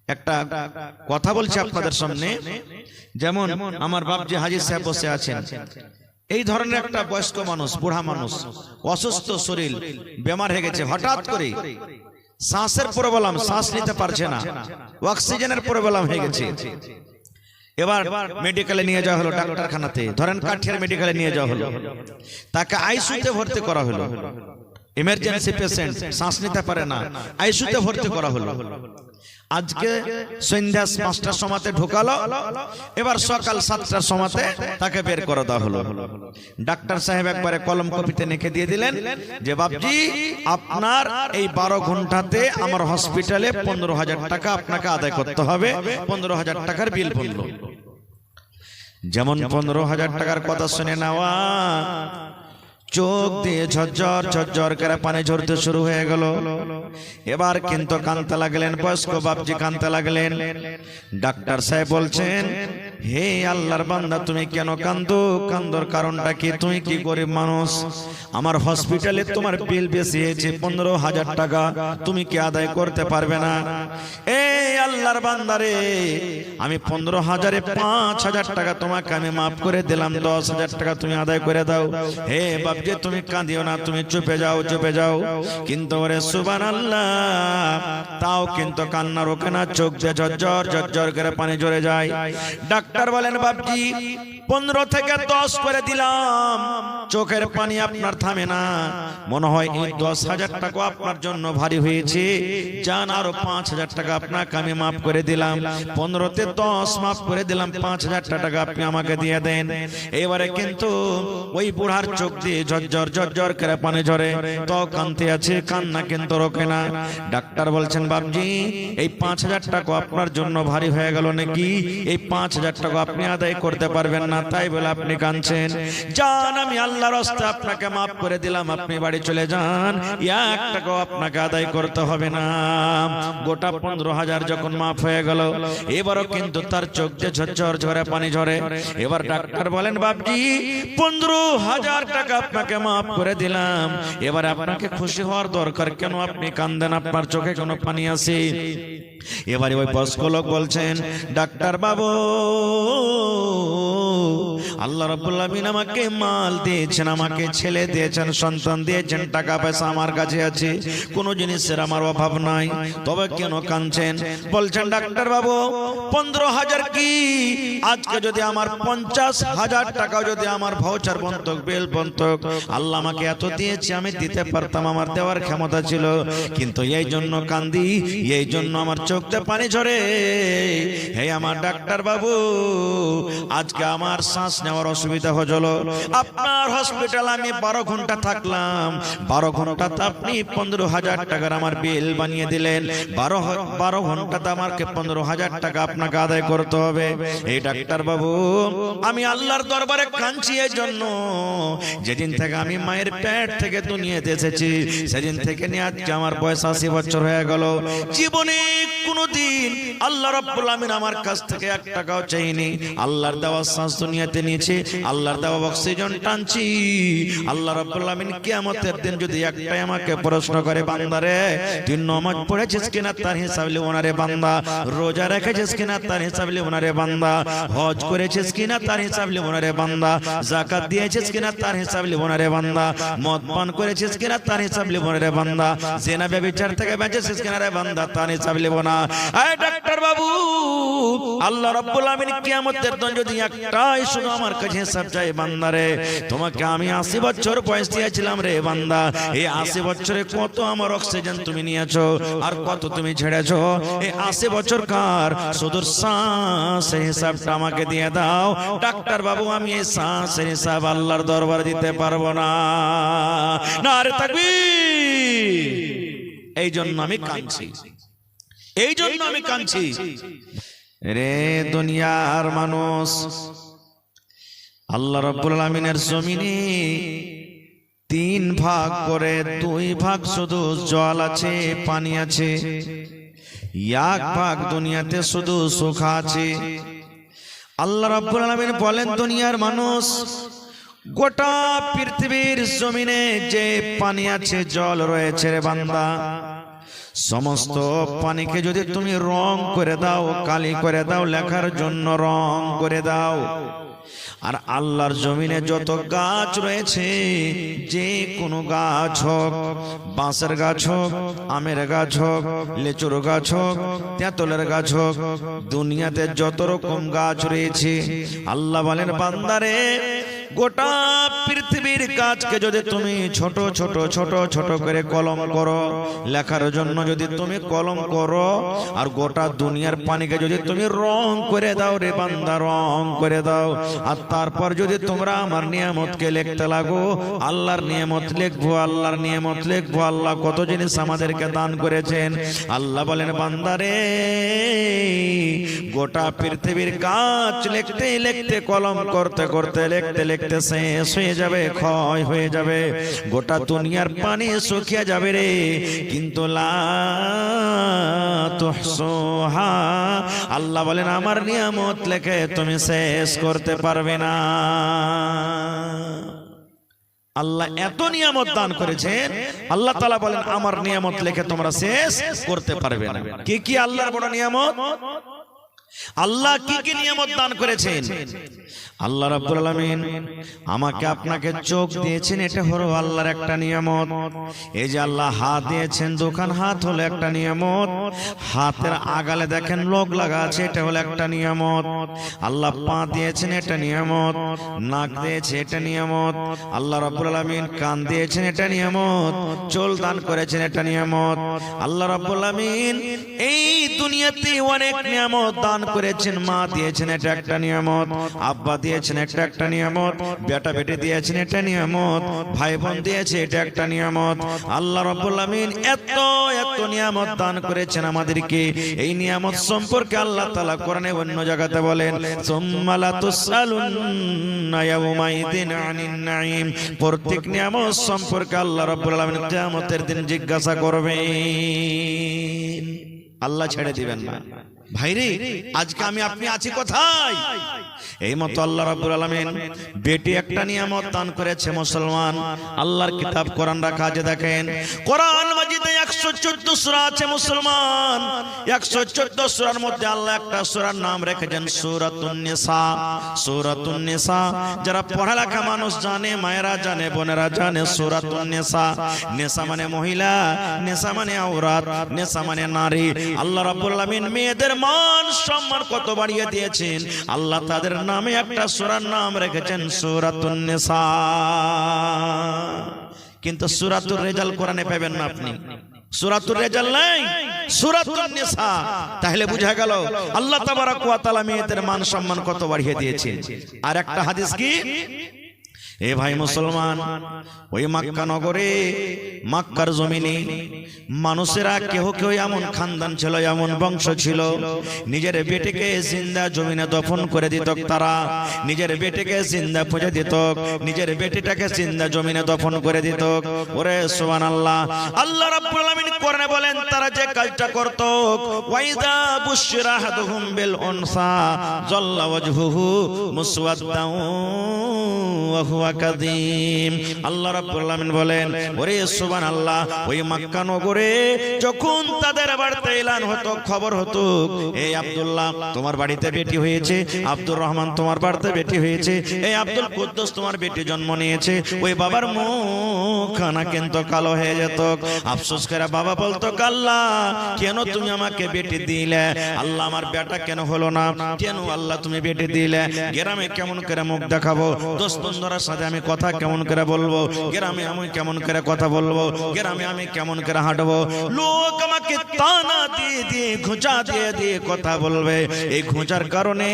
একটা কথা বলছি আপনাদের সামনে। যেমন আমার বাপজি হাজী সাহেব বসে আছেন, এই ধরনের একটা বয়স্ক মানুষ, বুড়া মানুষ, অসুস্থ শরীর, বেমার হয়ে গেছে, হঠাৎ করে শ্বাসের প্রবলেম, শ্বাস নিতে পারছে না, অক্সিজেনের প্রবলেম হয়ে গেছে। এবার মেডিকেলে নিয়ে যাওয়া হলো, ডাক্তারখানাতে, ধরেন কাঠিয়ার মেডিকেলে নিয়ে যাওয়া হলো, তাকে আইসিইউতে ভর্তি করা হলো। ইমার্জেন্সি পেশেন্ট, শ্বাস নিতে পারে না, আইসিইউতে ভর্তি করা হলো। আজকে সন্ধ্যা 5টার সময়তে ঢোকালো, এবার সকাল 7টার সময়তে তাকে বের করে দেওয়া হলো। ডাক্তার সাহেব একবারে কলম কপিতে লিখে দিয়ে দিলেন যে বাপজি আপনার এই 12 ঘন্টাতে আমার হসপিটালে 15,000 টাকা আপনাকে আদায় করতে হবে। 15,000 টাকার বিল পড়ল। যেমন 15,000 টাকার কথা শুনে নেওয়া, চোখ দিয়ে ঝরঝর ঝরঝর করে পানি ঝরতে শুরু হয়ে গেল। এবার কিন্তু কাঁদতে লাগলেন, বয়স্ক বাপজি কাঁদতে লাগলেন। ডাক্তার সাহেব বলছেন, হে আল্লাহর বান্দা তুমি কেন কাঁদো? কান্দোর কারণটা কি? তুমি কি গরিব মানুষ? আমার হসপিটালে তোমার বিল বেশি হয়েছে 15,000 টাকা, তুমি কি আদায় করতে পারবে না? এই আল্লাহর বান্দারে, আমি 15,000-এ 5,000 টাকা তোমাকে আমি মাফ করে দিলাম, 10,000 টাকা তুমি আদায় করে দাও। হে বাপ যে তুমি কাঁদিও না, তুমি চুপে যাও, চুপে যাও। কিন্তু ওরে সুবহানাল্লাহ, তাও কিন্তু কান্না রোকে না, চোখ দিয়ে ঝরঝর ঝরঝর করে পানি ঝরে যায়। ডাক্তার বলেন বাপজি 15 থেকে 10 করে দিলাম, চোখের পানি আপনার থামে না, মনে হয় এই 10,000 টাকা আপনার জন্য ভারী হয়েছে, যান আরো 5,000 টাকা আপনাকে আমি মাফ করে দিলাম। 15তে 10 মাফ করে দিলাম, 5,000 টাকা আপনি আমাকে দিয়ে দেন। এবারে কিন্তু ওই বুড়ার চোখ দিয়ে ঝরঝর ঝরঝর করে পানি ঝরে, তো কাঁদতে আছে, কান্না কিন্তু রোকে না। ডাক্তার বলছেন বাপজি এই 5,000 টাকা আপনার জন্য ভারী হয়ে গেল নাকি? এই 5,000 টাকা আপনি আদায় করতে পারবেন না, তাই বলে আপনি কাঁদছেন? যান, আমি আল্লাহর রাস্তায় আপনাকে মাফ করে দিলাম, আপনি বাড়ি চলে যান, 1 টাকাও আপনাকে আদায় করতে হবে না। গোটা 15,000 যখন মাফ হয়ে গেল, এবারও কিন্তু তার চোখ দিয়ে ঝরঝর ঝরে পানি ঝরে। এবার ডাক্তার বলেন বাপজি 15,000 টাকা আপনাকে মাফ করে দিলাম, এবার আপনাকে খুশি হওয়ার দরকার, কেন আপনি কান্দেন? আপনার চোখে কোনো পানি আছে? এবারে ওই বয়স্ক লোক বলছেন, ডাক্তার বাবু আল্লাহ রাব্বুল আলামিন আমাকে মাল দিয়েছেন, আমাকে ছেলে দিয়েছেন, সন্তান দিয়েছেন, টাকা পয়সা আমার কাছে আছে, কোনো জিনিসের আমার অভাব নাই, তবে কেন কাঁদছেন? বলছেন ডাক্তার বাবু 15,000 কি, আজকে যদি আমার 50,000 টাকা যদি আমার ভাউচার বন্তক, বেল বন্তক, আল্লাহ আমাকে এত দিয়েছে, আমি দিতে পারতাম, আমার দেওয়ার ক্ষমতা ছিল, কিন্তু এই জন্য কান্দি, এই জন্য আমার চোখে পানি ঝরে। হে আমার ডাক্তার বাবু, আজকে আমার শ্বাস নেওয়ার অসুবিধা হলো, আপনার হসপিটাল আমি 12 ঘন্টা থাকলাম, 12 ঘন্টাতে আপনি 15,000 টাকার আমার বিল বানিয়ে দিলেন, 12 ঘন্টাতে আমাকে 15,000 টাকা আপনাকে আদায় করতে হবে। এই ডাক্তার বাবু আমি আল্লাহর দরবারে কাঁদছি এই জন্য, যেদিন থেকে আমি মায়ের পেট থেকে দুনিয়াতে এসেছি, সেদিন থেকে নিয়ে আজকে আমার বয়স 80 বছর হয়ে গেল, জীবনে কোনদিন আল্লাহ রাব্বুল আমিন আমার কাছ থেকে 1 টাকাও চাইনি। আল্লাহর দেওয়া শ্বাস দুনিয়াতে নিয়েছি, আল্লাহর দেওয়া অক্সিজেন টানছি। আল্লাহ রাব্বুল আমিন কিয়ামতের দিন যদি একটাই আমাকে প্রশ্ন করে, বান্দারে তুই নামাজ পড়েছিস কিনা তার হিসাব লিও না রে বান্দা, রোজা রেখেছিস কিনা তার হিসাব লিও না রে বান্দা, হজ করেছিস কিনা তার হিসাব লিও না রে বান্দা, যাকাত দিয়েছিস কিনা তার হিসাব লিও না রে বান্দা, মদ পান করেছিস কিনা তার হিসাব লিও না রে বান্দা, জিনা ব্যভিচার থেকে বেঁচেছিস কিনা রে বান্দা, তার হিসাব লিও না। এই ডাক্তার বাবু আল্লাহ রাব্বুল আমিন কিয়ামতের দিন যদি একটাই শুধু আমার কাছে হিসাব চাই, বান্দারে তোমাকে আমি 80 বছর বয়স দিয়েছিলাম রে বান্দা, এই 80 বছরে কত আমার অক্সিজেন তুমি নিয়েছো আর কত তুমি ছেড়েছো, এই 80 বছর কার শুধু শ্বাসের হিসাবটা আমাকে দিয়ে দাও। ডাক্তার বাবু আমি এই শ্বাসের হিসাব আল্লাহর দরবারে দিতে পারবো না। নারে তাকবীর! এই জন্য আমি কাঁদছি, এই জন্য আমি কাঁদছি। রে দুনিয়ার মানুষ, আল্লাহ রাব্বুল আমিনের জমিনে 3 ভাগ করে 2 ভাগ শুধু জল আছে, পানি আছে, 1 ভাগ দুনিয়াতে শুধু সুখ আছে। আল্লাহ রাব্বুল আমিন বলেন, দুনিয়ার মানুষ গোটা পৃথিবীর জমিনে যে পানি আছে, জল রয়েছে রে বান্দা, সমস্ত পানিকে যদি তুমি রং করে দাও, কালি করে দাও, লেখার জন্য রং করে দাও, আর আল্লাহর জমিনে যত গাছ রয়েছে, যে কোনো গাছ হোক, বাঁশের গাছ হোক, আমের গাছ হোক, লেচুর গাছ হোক, তেঁতুলের গাছ হোক, দুনিয়াতে যত রকম গাছ রয়েছে, আল্লাহ বলেন বান্দারে গোটা পৃথিবীর গাছকে যদি তুমি ছোট ছোট ছোট ছোট করে কলম করো, লেখার জন্য যদি তুমি কলম করো, আর গোটা দুনিয়ার পানিকে যদি তুমি রং করে দাও রে বান্দা, রং করে দাও, আর তারপর যদি তোমরা আমার নিয়ামতকে লিখতে লাগো, আল্লাহর নিয়ামত লিখবো, আল্লাহর নিয়ামত লিখবো, আল্লাহ কত জিনিস আমাদেরকে দান করেছেন। আল্লাহ বলেন বান্দারে গোটা পৃথিবীর গাছ লিখতে লিখতে, কলম করতে করতে, লিখতে লিখতে শেষ হয়ে যাবে, ক্ষয় হয়ে যাবে, গোটা দুনিয়ার পানি শুকিয়ে যাবে রে, কিন্তু লা তুহসুহা, আল্লাহ বলেন আমার নিয়ামত লেখে তুমি শেষ করতে পারবে না। আল্লাহ এত নিয়ামত দান করেছেন, আল্লাহ তাআলা বলেন আমার নিয়ামত লেখে তোমরা শেষ করতে পারবে না। কি কি আল্লাহর বড় নিয়ামত? আল্লাহ কি কি নিয়ামত দান করেছেন? আল্লাহ রাব্বুল আলামিন আমাকে আপনাকে চোখ দিয়েছেন, এটা হলো আল্লাহর একটা নিয়ামত। এই যে আল্লাহ হাত দিয়েছেন, দোকান হাত হলো একটা নিয়ামত। হাতের আগালে দেখেন লোক লাগা আছে, এটা হলো একটা নিয়ামত। আল্লাহ পা দিয়েছেন, এটা নিয়ামত। নাক দিয়েছে, এটা নিয়ামত। আল্লাহ রাব্বুল আলামিন কান দিয়েছেন, এটা নিয়ামত। চোল দান করেছেন, এটা নিয়ামত। আল্লাহ রাব্বুল আলামিন এই দুনিয়াতে অনেক নিয়ামত দান করেছেন। মা দিয়েছেন, এটা একটা নিয়ামত। আব্বা দিয়েছেন, এটা একটা নিয়ামত। বেটা বেটি দিয়েছেন, এটা নিয়ামত। ভাই বোন দিয়েছে, এটা একটা নিয়ামত। আল্লাহ রাব্বুল আলামিন এত এত নিয়ামত দান করেছেন আমাদেরকে। এই নিয়ামত সম্পর্কে আল্লাহ তাআলা কোরআনে অন্য জায়গাতে বলেন সুম্মা লা তুসআলুন্না ইয়াওমাইদিন আনিন নাঈম। প্রত্যেক নিয়ামত সম্পর্কে আল্লাহ রাব্বুল আলামিন কিয়ামতের দিন জিজ্ঞাসা করবেন, আল্লাহ ছেড়ে দিবেন না। ভাইরে আজকে আমি আপনি আছি কোথায়? এই মতো আল্লাহ রাব্বুল আলামিন বেটি একটা নিয়ামত দান করেছে মুসলমান। আল্লাহর কিতাব কোরআন রাখা আছে, দেখেন কোরআন মাজিদে 114 সূরা আছে মুসলমান। 114 সূরার মধ্যে আল্লাহ একটা সূরার নাম রেখেছেন সূরাতুন নিসা। সূরাতুন নিসা যারা পড়ালেখা মানুষ জানে, মায়েরা জানে, বোনেরা জানে, সূরাতুন নিসা। নিসা মানে মহিলা, নিসা মানে আওরাত, নিসা মানে নারী। আল্লাহ রাব্বুল আলামিন মেয়েদের মান সম্মান কত বাড়িয়ে দিয়েছেন। আল্লাহ তাদের নামে একটা সূরার নাম রেখেছেন সূরাতুন নিসা। কিন্তু সূরাতুর রেজাল কোরআনে পাবেন না আপনি। সূরাতুর রেজাল নাই, সূরাতুন নিসা। তাহলে বুঝা গেল আল্লাহ তাবারক ওয়া তাআলা মেয়েদের মান সম্মান কত বাড়িয়ে দিয়েছেন। আর একটা হাদিস কি, এ ভাই মুসলমান, ওই মক্কা নগরে, মক্কার জমিনে মানুষেরা কেউ কেউ এমন খানদান ছিল, এমন বংশ ছিল, নিজের বেটিকে জিন্দা জমিনে দফন করে দিত। তারা নিজের বেটিকে জিন্দা পুঁজে দিত, নিজের বেটিটাকে জিন্দা জমিনে দফন করে দিত। ওরে সুবহানাল্লাহ, আল্লাহ রাব্বুল আলামিন কোরআনে বলেন তারা যে কাজটা করত, ওয়াইদা বুশরা আহাদুহুম বিল উনসা যাল্লা ওয়াজহুহু মুসওয়াদ্দান ওয়া হুয়া কাযীম। আল্লাহ রাব্বুল আলামিন বলেন ওরে সুবহানাল্লাহ, ওই মক্কা নগরে যখন তাদের বাড়িতে এলান হতো, খবর হতো, এই আব্দুল্লাহ তোমার বাড়িতে বেটি হয়েছে, আব্দুর রহমান তোমার বাড়িতে বেটি হয়েছে, এই আব্দুল কুদ্দুস তোমার বেটি জন্ম নিয়েছে, ওই বাবার মুখখানা কিন্তু কালো হয়ে যেত। আফসোস করে বাবা বলতো, আল্লাহ কেন তুমি আমাকে বেটি দিলে? আল্লাহ আমার বেটা কেন হলো না? কেন আল্লাহ তুমি বেটি দিলে? গ্রামে কেমন করে মুখ দেখাবো? দোস্ত বন্ধুরা সাথে আমি কথা কেমন করে বলবো? গ্রামে আমি কেমন করে কথা বলবো? গ্রামে আমি কেমন করে হাঁটবো? লোক আমাকে তানা দিয়ে দিয়ে, খোঁচা দিয়ে দিয়ে কথা বলবে। এই খোঁচার কারণে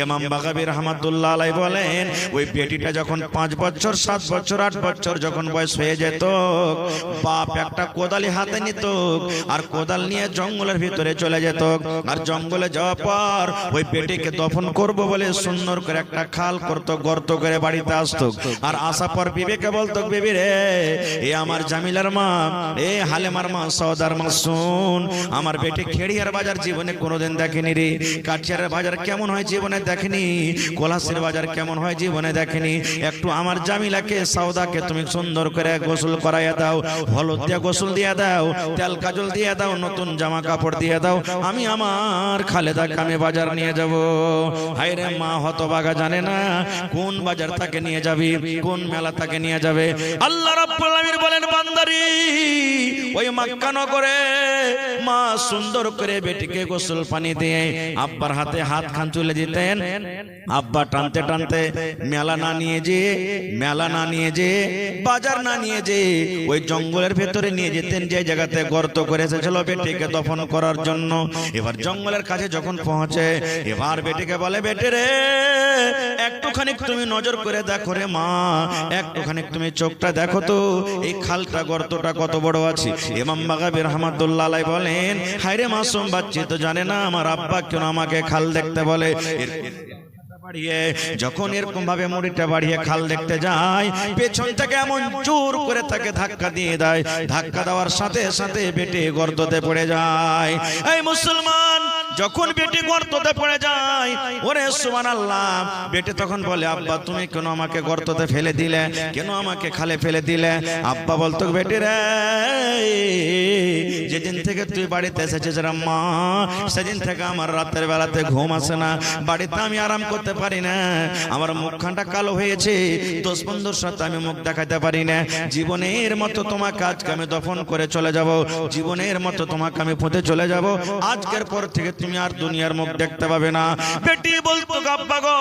ইমাম বাগাবী রাহমাতুল্লাহ আলাইহি বলেন, ওই বেটিটা যখন 5 বছর 7 বছর 8 বছর যখন বয়স হয়ে যেত, বাপ একটা কোদালি হাতে নিত, আর কোদাল নিয়ে জঙ্গলের ভিতরে চলে যেত। আর জঙ্গলে যাওয়ার পর ওই বেটিকে দফন করব বলে সুন্দর করে একটা খাল করত, গর্ত করে বাড়িতে আসতো আর আসার পর বিবেকে বলতো বিবি রে এ আমার জামিলার মা এ হালেমার মা সওদার মা শুন আমার বেটি খেড়িয়ার বাজার জীবনে কোনোদিন দেখেনি রে কাঠিয়ারের বাজার কেমন হয় জীবনে দেখেনি কোলাসের বাজার কেমন হয় জীবনে দেখেনি একটু আমার জামিলাকে সওদাকে তুমি সুন্দর করে গোসল করাইয়া দাও হলুদ দিয়ে গোসল দিয়ে দাও তেল কাজল দিয়ে দাও নতুন জামা কাপড় দিয়ে দাও আমি আমার খালেদাকে আমি বাজার নিয়ে যাব হায় রে মা হতভাগা জানে না কোন বাজার তাকে নিয়ে যাবে কোন মেলা তাকে নিয়ে যাবে আল্লাহ রাব্বুল আলামিন বলেন বান্দারি ওই মক্কা নগরে মা সুন্দর করে বেটিকে গোসল পানি দিয়ে আব্বার হাতে হাত খান তুলে দিতেন আব্বা টানতে টানতে মেলা না নিয়ে যে বাজার না নিয়ে যে ওই জঙ্গলের ভেতরে নিয়ে যেতেন যে জায়গাতে গর্ত করে এসেছিল বেটিকে দফন করার জন্য এবার জঙ্গলের কাছে যখন পৌঁছে এবার বেটিকে বলে বেটি রে একটুখানি তুমি নজর করে দেখো রে মা একটুখানি তুমি চোখটা দেখো তো এই খালটা গর্তটা কত বড় আছে ইমাম বাগাবী রাহমাতুল্লাহ আলাইহি বলেন হায় রে মাসুম বাচ্চা তো জানে না আমার আব্বা কেন আমাকে খাল দেখতে বলে যখন এরকম ভাবে মুড়িটা বাড়িয়ে খাল দেখতে যায় পেছন থেকে এমন জোর করে তাকে ধাক্কা দিয়ে দেয় ধাক্কা দেওয়ার সাথে সাথে বেটি গর্ততে পড়ে যায় এই মুসলমান যখন বেটি গর্ততে পড়ে যায় ওরে সুবহানাল্লাহ বেটি তখন বলে আব্বা তুমি কেন আমাকে গর্ততে ফেলে দিলে কেন আমাকে খালে ফেলে দিলে আব্বা বলতো বেটি রে যেদিন থেকে তুই বাড়িতে এসেছিস রে মা সেদিন থেকে আমার রাতের বেলাতে ঘুম আসে না বাড়িতে আমি আরাম করতে পারি না আমার মুখখানটা কালো হয়েছে দোষ বন্ধুর সাথে আমি মুখ দেখাতে পারি না জীবনের মতো তোমাকে আজকে আমি দফন করে চলে যাব জীবনের মতো তোমাকে আমি পুঁতে চলে যাব আজকের পর থেকে তুমি আর দুনিয়ার মুখ দেখতে পাবে না বেটি বলতো আব্বা গো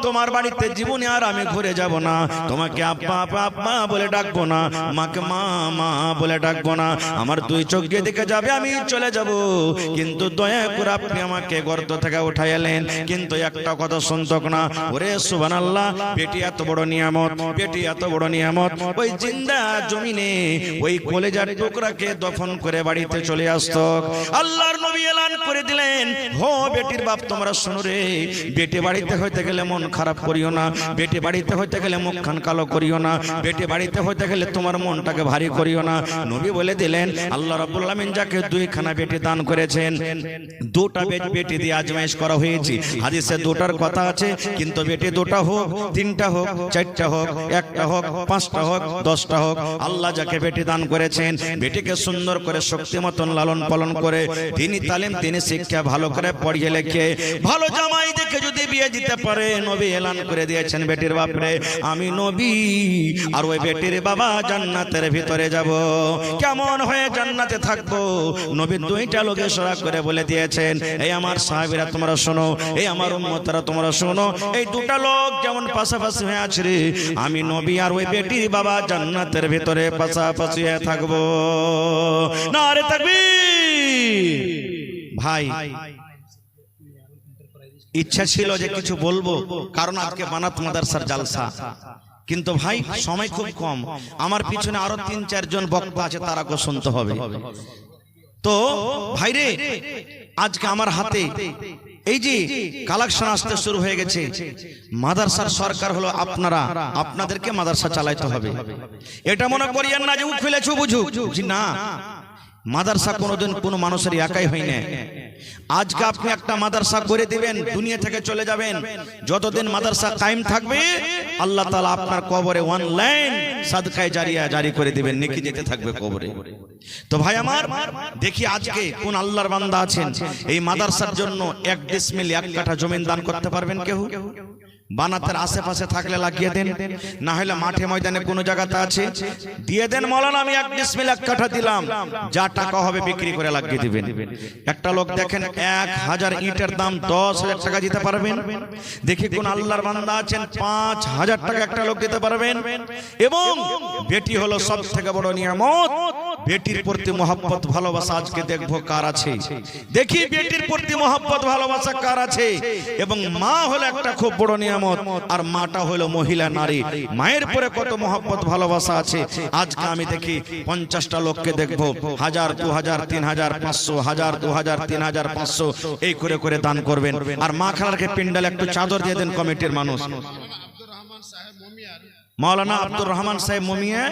তোমার বাড়িতে জীবনে আর আমি ঘুরে যাব না তোমাকে আব্বা আব্বা বলে ডাকবো না মাকে মা মা বলে ডাকবো না আমার দুই চোখ দিয়ে দেখে যাবে আমি চলে যাব কিন্তু দয়া করে আপনি আমাকে গর্ত থেকে উঠাই এলেন কিন্তু একটা কথা শুনতো না ওরে সুবহানাল্লাহ বেটি এত বড় নিয়ামত বেটি এত বড় নিয়ামত ওই জিন্দা জমিনে ওই কলেজার টুকরাকে দফন করে বাড়িতে চলে আসতো আল্লাহর নবী এলান করে দিলেন হো বেটির বাপ তোমরা শুনো রে বেটি বাড়িতে হইতে গেলে মন খারাপ করিও না বেটি বাড়িতে হইতে গেলে মুখখান কালো করিও না বেটি বাড়িতে হইতে গেলে তোমার মনটাকে ভারী করিও না নবী বলে দিলেন আল্লাহ রাব্বুল আলামিন যাকে দুইখানা বেটি দান করেছেন দুটা বেটি দিয়ে আজমাইশ করা হয়েছে হাদিসে দুটার কথা আছে কিন্তু বেটি দুটা হোক তিনটা হোক চারটা হোক একটা হোক পাঁচটা হোক 10টা হোক আল্লাহ যাকে বেটি দান করেছেন বেটিকে সুন্দর করে শক্তি মতন লালন পালন করে তিনি তালিম তিনি শিক্ষা ভালো করে পড়িয়ে লেখে ভালো জামাই দেখে যদি বিয়ে দিতে পারে নবী এলান করে দিয়েছেন বেটির বাপরে আমি নবী আর ওই বেটির বাবা জান্নাতের ভিতরে যাব কেমন হয়ে জান্নাতে থাকবো নবী দুইটা লোক ইশারা করে বলে দিয়েছেন এই আমার সাহাবীরা তোমরা শোনো এই আমার উম্মতরা তোমরা শোনো এই দুটা লোক যেমন পাশাপাশি হয়ে আছে রে আমি নবী আর ওই বেটির বাবা জান্নাতের ভিতরে পাশাপাশি হয়ে থাকবো নারে তাকবীর ভাই ইচ্ছা ছিল যে কিছু বলবো কারণ আজকে বানাত মাদ্রাসার জালসা কিন্তু ভাই সময় খুব কম আমার পিছনে আরো 3-4 জন বক্তা আছে তারাকে শুনতে হবে তো ভাইরে আজকে আমার হাতে এই যে কালেকশন আসতে শুরু হয়ে গেছে মাদ্রাসার সরকার হলো আপনারা আপনাদেরকে মাদ্রাসা চালাইতে হবে এটা মনে করিয়েন না যে ও খুলেছো বুঝুক জি না মাদ্রাসা কোনোদিন কোনো মানুষের একাই হয় না আজকে আপনি একটা মাদ্রাসা করে দিবেন দুনিয়া থেকে চলে যাবেন যতদিন মাদ্রাসা কায়েম থাকবে আল্লাহ তাআলা আপনার কবরে ওয়ান লাইন সাদকায়ে জারিয়া জারি করে দিবেন নেকি যেতে থাকবে কবরে তো ভাই আমার দেখি আজকে কোন আল্লাহর বান্দা আছেন এই মাদ্রাসার জন্য 1 ডিসমিল 1 কাঠা জমি দান করতে পারবেন কেউ বানাতের আশেপাশে থাকলে লাগিয়ে দেন না হলে মাঠে ময়দানে কোন জায়গাতে আছে দিয়ে দেন মাওলানা আমি 1 ডিসমিল 1 কাঠা দিলাম যা টাকা হবে বিক্রি করে লাগিয়ে দিবেন একটা লোক দেখেন 1000 ইটের দাম 10000 টাকা দিতে পারবেন দেখি কোন আল্লাহর বান্দা আছেন 5000 টাকা একটা লোক দিতে পারবেন এবং বেটি হলো সবথেকে বড় নিয়ামত বেটির প্রতি মহব্বত ভালোবাসা আজকে দেখবো কার আছে দেখি বেটির প্রতি মহব্বত ভালোবাসা কার আছে এবং মা হলো একটা খুব বড় নিয়ামত আর মাটা হলো মহিলা নারী মায়ের পরে কত মহব্বত ভালোবাসা আছে আজকে আমি দেখি 50টা লোককে দেখবো 1000 2000 3000 500 1000 2000 3000 500 এই করে করে দান করবেন আর মা খালারকে পিন্ডালে একটু চাদর দিয়ে দেন কমিটির মানুষ মাওলানা আব্দুর রহমান সাহেব মুমিয়া।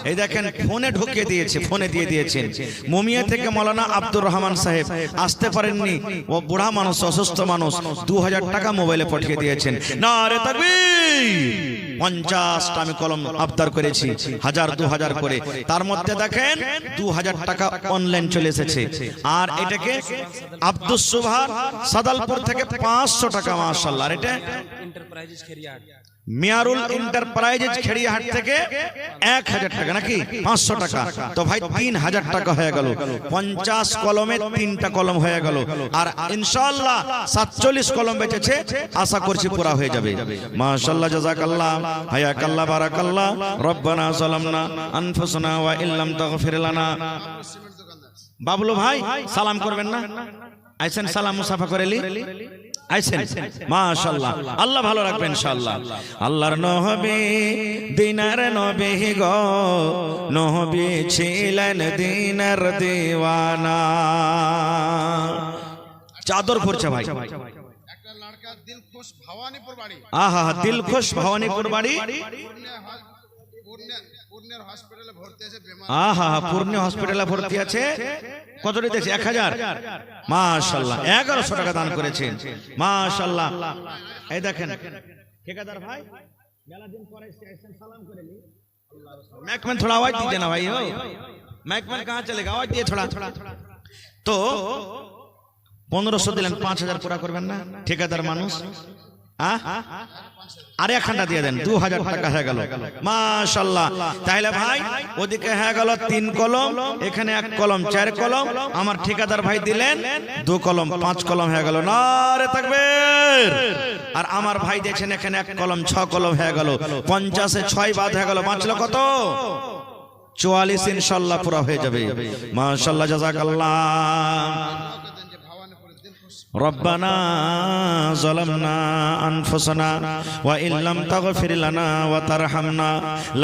এই দেখেন ফোনে ঢুকিয়ে দিয়েছে, ফোনে দিয়ে দিয়েছেন। মুমিয়া থেকে মাওলানা আব্দুর রহমান সাহেব আসতে পারেননি, ও বুড়া মানুষ, অসুস্থ মানুষ, 2000 টাকা মোবাইলে পাঠিয়ে দিয়েছেন। নারে তাকবীর। 50টা আমি কলম আবদার করেছি, 1000 2000 করে, তার মধ্যে দেখেন 2000 টাকা অনলাইন চলে এসেছে। আর এটাকে আব্দুস সুবহান সাদালপুর থেকে 500 টাকা, মাশাআল্লাহ। আর এটা মিয়ারুল এন্টারপ্রাইজেস খেড়িয়াহাট থেকে 1000 টাকা, নাকি 500 টাকা। তো ভাই 3000 টাকা হয়ে গেল। 50 কলমে 3টা কলম হয়ে গেল। আর ইনশাআল্লাহ 47 কলম বেঁচেছে, আশা করছি পুরা হয়ে যাবে। মাশাআল্লাহ, জাযাকাল্লাহ, হায়াকাল্লাহ, বারাকাল্লাহ। রব্বানা যালামনা আনফুসানা ওয়া ইল্লাম তাগফির লানা। বাবলু ভাই সালাম করবেন না? আইছেন, সালাম মুসাফা করেলি আইছেন, মাশাআল্লাহ। আল্লাহ ভালো রাখবেন ইনশাআল্লাহ। আল্লাহর নবী দিনার নবী গো, নবী ছিলেন দিনার দিওয়ানা। চাদর পড়ছে ভাই। একটা লড়কা দিলখুশ ভবানীপুর বাড়ি। আহা, দিলখুশ ভবানীপুর বাড়ি। পূর্ণের হসপিটালে ভর্তি আছে। আহা, পূর্ণ হসপিটালে ভর্তি আছে। কত দিয়েছে? 1000। মাশাআল্লাহ, 1100 টাকা দান করেছেন। মাশাআল্লাহ। এই দেখেন ঠিকাদার ভাই, মেলা দিন পরে এসেছেন, সালাম করে নি। मैकमैन थोड़ा आवाज दीजिए ना भाई। हो मैकमैन कहाँ चलेगा? आवाज दिए थोड़ा। तो 1500 দিলেন, 5000 পুরা করবেন না? ঠিকাদার মানুষ। আর 1 দিয়ে দেন, 2000 টাকা হয়ে গেল। মাশাআল্লাহ। তাহলে ভাই ওদিকে হয়ে গেল 3 কলম, এখানে 1 কলম, 4 কলম। আমার ঠিকাদার ভাই দিলেন 2 কলম, 5 কলম হয়ে গেল। নারে তাকবীর। আর আমার ভাই দিয়েছেন এখানে 1 কলম, 6 কলম হয়ে গেল। 50 এ 6 বাদ হয়ে গেল, বাঁচলো কত? 44 ইনশাআল্লাহ পুরা হয়ে যাবে। মাশাআল্লাহ, জাযাকাল্লাহ। ربنا ظلمنا أنفسنا وإن لم تغفر لنا وترحمنا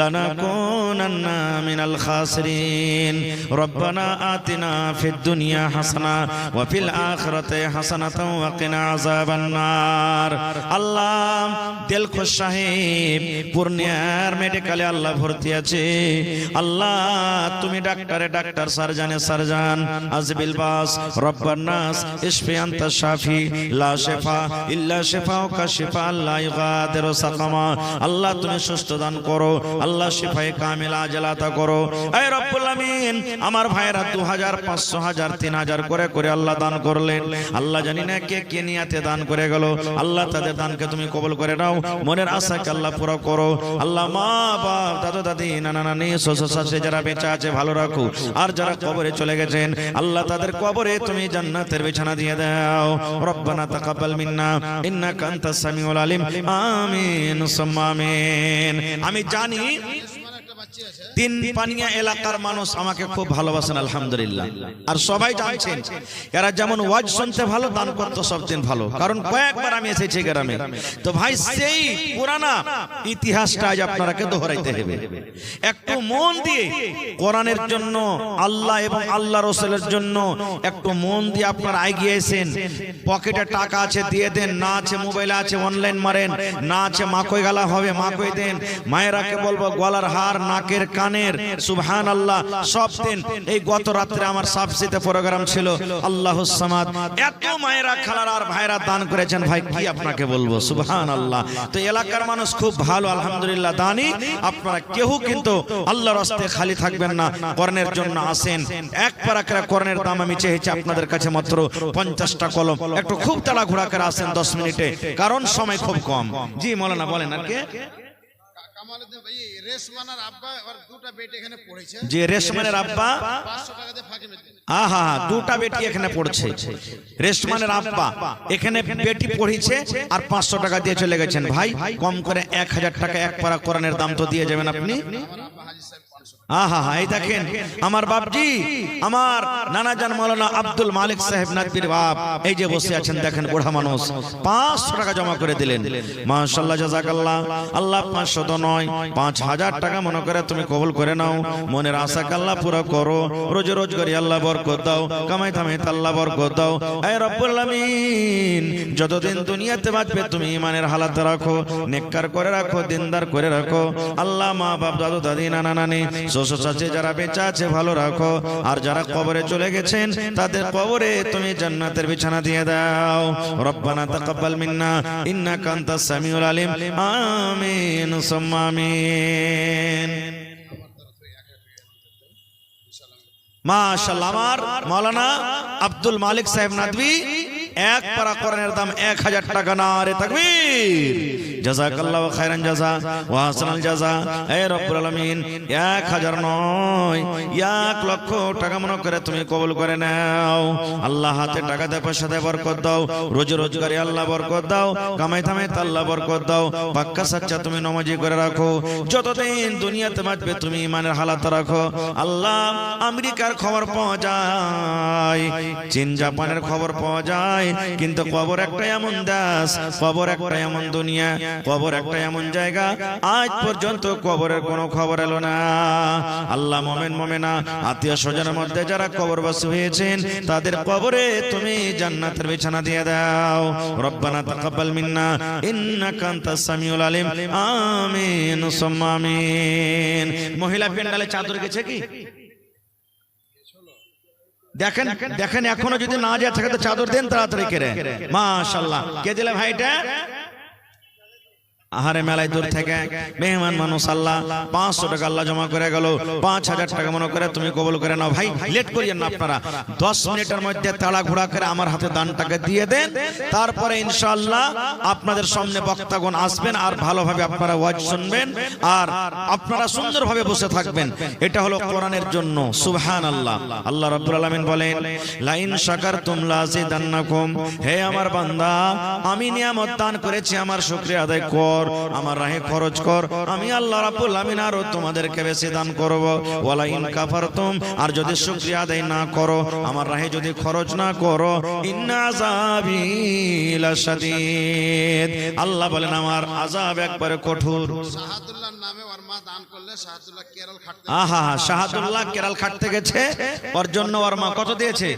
لنكونن من الخاسرين ربنا آتنا في الدنيا حسنة وفي الآخرة حسنة وقنا عذاب النار। আল্লাহ দিলখুশ সাহেব পূর্ণিয়ার মেডিকেলে আল্লাহ ভর্তি আছে। আল্লাহ তুমি ডাক্তারে ডাক্তার, সার্জনে সার্জন, আজবিল বাস, রব্বান নাস, ইশফি আনতা শাফি, লা শিফা ইল্লা শিফাউকা শিফা লা ইগাদিরু সাকামা। আল্লাহ তুমি সুস্থ দান করো, আল্লাহ শিফায়ে কামিলা আজলাতা করো। হে রব্বুল আমিন, আমার ভাইরা 2000 500 1000 3000 করে করে আল্লাহ দান করলেন। আল্লাহ জানি না কে কে নিয়াতে দান করে গেল। আল্লাহ তাদের দানকে তুমি কবুল করে নাও, মনের আশাকে আল্লাহ পুরো করো। আল্লাহ মা বাপ, দাদু দাদি, নানা নানি, শ্বশুর শাশুড়ি যারা বেঁচে আছে ভালো রাখো, আর যারা কবরে চলে গেছেন আল্লাহ তাদের কবরে তুমি জান্নাতের বিছানা দিয়ে দাও। রব্বানা তাকাব্বাল মিন্না ইন্নাকা আনতাস সামিউল আলিম। আমিন সুম্মা আমিন। আমি জানি 3 পানিয়া এলাকার মানুষ আমাকে খুব ভালোবাসেন আলহামদুলিল্লাহ। আর সবাই জানছেন এরা যেমন ওয়াজ শুনতে ভালো, দান করতে সব দিন ভালো, কারণ কয়েকবার আমি এসেছি গ্রামে। তো ভাই সেই পুরানা ইতিহাসটা আজ আপনারাকে দোহরাইতে হবে। একটু মন দিয়ে কোরআনের জন্য, আল্লাহ এবং আল্লাহ রাসূলের জন্য একটু মন দিয়ে আপনারা এগিয়েছেন। পকেটে টাকা আছে দিয়ে দেন, না আছে মোবাইল আছে অনলাইন মারেন, না আছে মাকই গালা হবে মাকই দেন। মায়েরাকে বলবো গলার হার, নাকের কানের, সুবহানাল্লাহ সব দিন। এই গত রাত্রে আমার সাবসিতে প্রোগ্রাম ছিল, আল্লাহুস সামাদ। এত মায়েরা খালারা আর ভাইরা দান করেছেন, ভাই কি আপনাকে বলবো, সুবহানাল্লাহ। তো এলাকার মানুষ খুব ভালো আলহামদুলিল্লাহ দানি। আপনারা কেউ কিন্তু আল্লাহর রাস্তায় খালি থাকবেন না, কোরআনের জন্য আসেন। এক পারাকরা কোরআনের দাম আমি চেয়েছি আপনাদের কাছে মাত্র 50টা কলম। একটু খুব তাড়াহুড়া করে আসেন 10 মিনিটে, কারণ সময় খুব কম। জি মাওলানা বলেন। আর কে? রেশমানের আব্বা আর 2টা বেটি এখানে পড়েছে। যে রেশমানের আব্বা 500 টাকা দিয়ে ফাঁকি মেরে। আহা, 2টা বেটি এখানে পড়ছে। রেশমানের আব্বা এখানে বেটি পড়িছে আর 500 টাকা দিয়ে চলে গেছেন। ভাই কম করে 1000 টাকা এক পারা কোরআনের দাম তো দিয়ে যাবেন আপনি। আহা হা, এই দেখেন আমার বাপজি, আমার নানাজান মাওলানা আব্দুল মালিক সাহেব নাদবির বাপ এই যে বসে আছেন, দেখেন বুড়া মানুষ 500 টাকা জমা করে দিলেন। মাশাআল্লাহ, জাযাকাল্লাহ। আল্লাহ 500 তো নয়, 5000 টাকা মনে করে তুমি কবুল করে নাও। মনের আশা আল্লাহ পুরো করো, রোজ রোজ করি আল্লাহ বরকত দাও, কামাই থামাই আল্লাহ বরকত দাও। হে রব্বুল আলামিন, যতদিন দুনিয়াতে বাঁচবে তুমি ঈমানের হালাত রাখো, নেককার করে রাখো, দিনদার করে রাখো। আল্লাহ মা বাপ, দাদু দাদি, নানা নানি, শ্বশুর শাশুড়ি যারা বেঁচে আছে ভালো রাখো, আর যারা কবরে চলে গেছেন তাদের কবরে তুমি জান্নাতের বিছানা দিয়ে দাও। রব্বানা তাকাব্বাল মিন্না ইন্নাকা আনতাস সামিউল আলিম। আমিন সুম্মা আমিন। মাশাআল্লাহ, আমার মাওলানা আব্দুল মালিক সাহেব নাদভী এক পারা কোরআনের দাম 1000 টাকা। নারে তাকবীর। জাযাকাল্লাহু খায়রান জাযা ওয়া হাসানাল জাযা। হে রব্বুল আলামিন, 1000 নয় 1 লক্ষ টাকা মনে করে তুমি কবুল করে নাও। আল্লাহ হাতে টাকাতে পয়সাতে বরকত দাও, রোজি রোজগারে আল্লাহ বরকত দাও, কামাই থামাই আল্লাহ বরকত দাও। পাক্কা সাচ্চা তুমি নামাজি করে রাখো, যতদিন দুনিয়াতে বাঁচবে তুমি ঈমানের হালাত রাখো। আল্লাহ, আমেরিকার খবর পাওয়া যায়, চীন জাপানের খবর পাওয়া যায়, কিন্তু কবর একটা এমন দেশ, কবর একটা এমন দুনিয়া, কবর একটা এমন জায়গা, আজ পর্যন্ত কবরের কোনো খবর এলো না। আল্লাহ, মুমিন মুমিনা আত্মীয় স্বজনের মধ্যে যারা কবরবাসী হয়েছেন তাদের কবরে তুমি জান্নাতের বিছানা দিয়ে দাও। রব্বানা তাকাব্বাল মিন্না ইন্নাকা আনতাস সামিউল আলিম। আমিন সুম্মা আমিন। মহিলা প্যান্ডালে চাদর গেছে কি? দেখেন দেখেন, এখনো যদি না যায় থাকে তো চাদর দেন তাড়াতাড়ি করে। মাশাআল্লাহ, কে দিলে ভাইটা? আহারে, মেলায় দূর থেকে মেহমান মানুষ, আল্লাহ 500 টাকা আল্লাহ জমা করে গেল, 5000 টাকা মনে করে তুমি কবুল করে নাও। ভাই লেট করিয়েন না, আপনারা 10 মিনিটের মধ্যে তাড়া ঘোড়া করে আমার হাতে দানটাকে দিয়ে দেন, তারপরে ইনশাআল্লাহ আপনাদের সামনে বক্তাগণ আসবেন আর ভালোভাবে আপনারা ওয়াজ শুনবেন আর আপনারা সুন্দরভাবে বসে থাকবেন। এটা হলো কোরআনের জন্য। সুবহানাল্লাহ। আল্লাহ রাব্বুল আলামিন বলেন, লাইন শাকারতুম লাযিদান্নাকুম। হে আমার বান্দা, আমি নিয়ামত দান করেছি, আমার শুকরিয়া আদায় কর, আমার রাহে খরচ কর, আমি আল্লাহ রাব্বুল আমিন আরো তোমাদেরকে বেশি দান করব। ওয়ালা ইন কাফারতুম, আর যদি শুকরিয়া আদায় না করো, আমার রাহে যদি খরচ না করো, ইন্না আযাবি লাশাদীদ। আল্লাহ বলেন আমার আযাব একবারে কঠোর। শাহাদুল্লাহর নামে ওর মা দান করলে শাহাদুল্লাহ কেরল খাটতে, আহা, শাহাদুল্লাহ কেরাল খাটতে গেছে, ওর জন্য ওর মা কত দিয়েছে?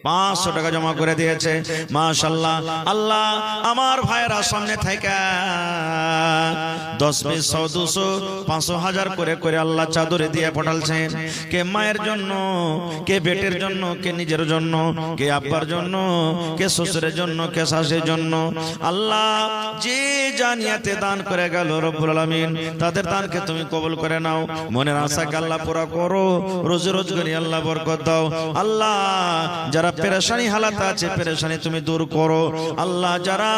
500 টাকা জমা করে দিয়েছে। মাশাআল্লাহ। আল্লাহ, আমার ভাইয়েরা সামনে থেকে 10, 20, 100, 200, 500, 1000 করে করে আল্লাহ চাদরে দিয়ে পাঠালছেন। কে মায়ের জন্য, কে বেটের জন্য, কে নিজের জন্য, কে আব্বার জন্য, কে শ্বশুরের জন্য, কে শাশুড়ির জন্য। আল্লাহ, যে জানিয়াতে দান করে গেল রব্বুল আলামিন তাদের দানকে তুমি কবুল করে নাও। মনের আশাকে আল্লাহ পুরা করো, রোজি রোজগারি আল্লাহ বরকত দাও। আল্লাহ, যারা পেরেশানি হালাত আছে পেরেশানি তুমি দূর করো। আল্লাহ, যারা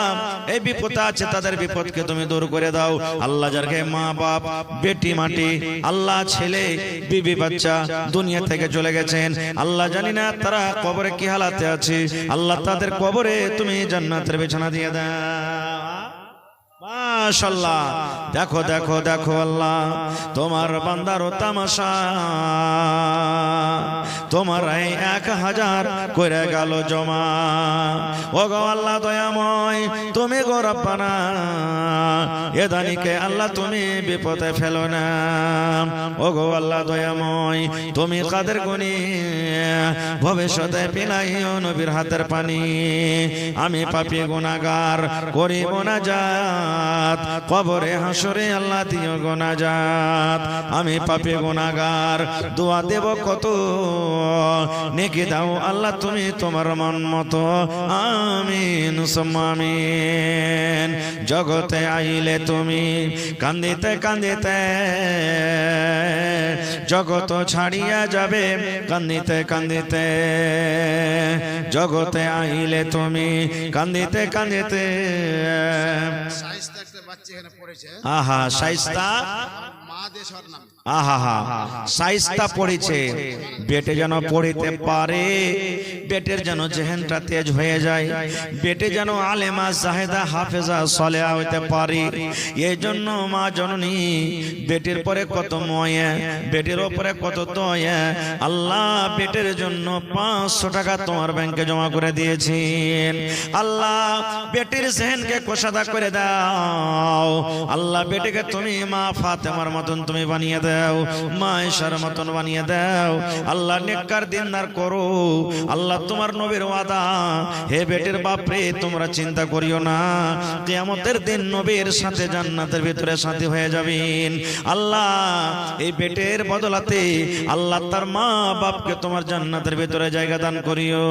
এই বিপদে আছে তাদের বিপদকে তুমি দূর করে দাও। আল্লাহ, যারকে মা বাপ, বেটি মাটি, আল্লাহ ছেলে বিবি বাচ্চা দুনিয়া থেকে চলে গেছেন, আল্লাহ জানি না তারা কবরে কি হালাতে আছে, আল্লাহ তাদের কবরে তুমি জান্নাতের বিছানা দিয়ে দাও। মাশাআল্লাহ। দেখো দেখো দেখো, আল্লাহ তোমার বান্দার তামাশা, তোমার এই 1000 করে গেল জমা। ও গো আল্লাহ দয়াময়, তুমি গো রব্বানা, এ দানিকে আল্লাহ তুমি বিপদে ফেলো না। ও গো আল্লাহ দয়াময়, তুমি কাদের গুনি ভবিষ্যতে পিলাইও নবীর হাতের পানি। আমি পাপী গুনাহগার করি মোনাজাত, কবরে হাসরে আল্লাহ দিও গুনাহগার। আমি পাপী গুনাহগার, দোয়া দেব কত, নেকি দাও আল্লাহ তুমি তোমার মন মতো। আমিন সুম্মা আমিন। জগতে আইলে তুমি কান্দিতে কান্দিতে, জগত ছাড়িয়া যাবে কান্দিতে কান্দিতে। জগতে আইলে তুমি কান্দিতে কান্দিতে। শায়েস্তা একটা বাচ্চা এখানে পড়েছে, আহা, শায়েস্তা মা দেশ ওর নাম। আহা সাইজটা পড়েছে, বেটে যেন পড়িতে পারে, বেটের যেন জেহেনটা তেজ হয়ে যায়, বেটে যেন আলেমা জাহেদা হাফেজা সলেহা হইতে পারে। এই জন্য মা জননী বেটের পরে কত ময়া, বেটের ওপরে কত তয়া, আল্লাহ বেটের জন্য 500 টাকা তোমার ব্যাংকে জমা করে দিয়েছেন। আল্লাহ বেটের জেহেনকে কোষাদা করে দাও। আল্লাহ বেটেকে তুমি মা ফাতেমার মতন তুমি বানিয়ে দাও, মা আয়েশার মতন বানিয়ে দাও। আল্লাহ নেককার দিনদার করো। আল্লাহ তোমার নবীর ওয়াদা, হে বেটের বাপরে তোমরা চিন্তা করিও না, কিয়ামতের দিন নবীর সাথে জান্নাতের ভিতরে সাথী হয়ে যাবেন। আল্লাহ এই বেটের বদলাতে আল্লাহ তার মা বাপকে তোমার জান্নাতের ভিতরে জায়গা দান করিও।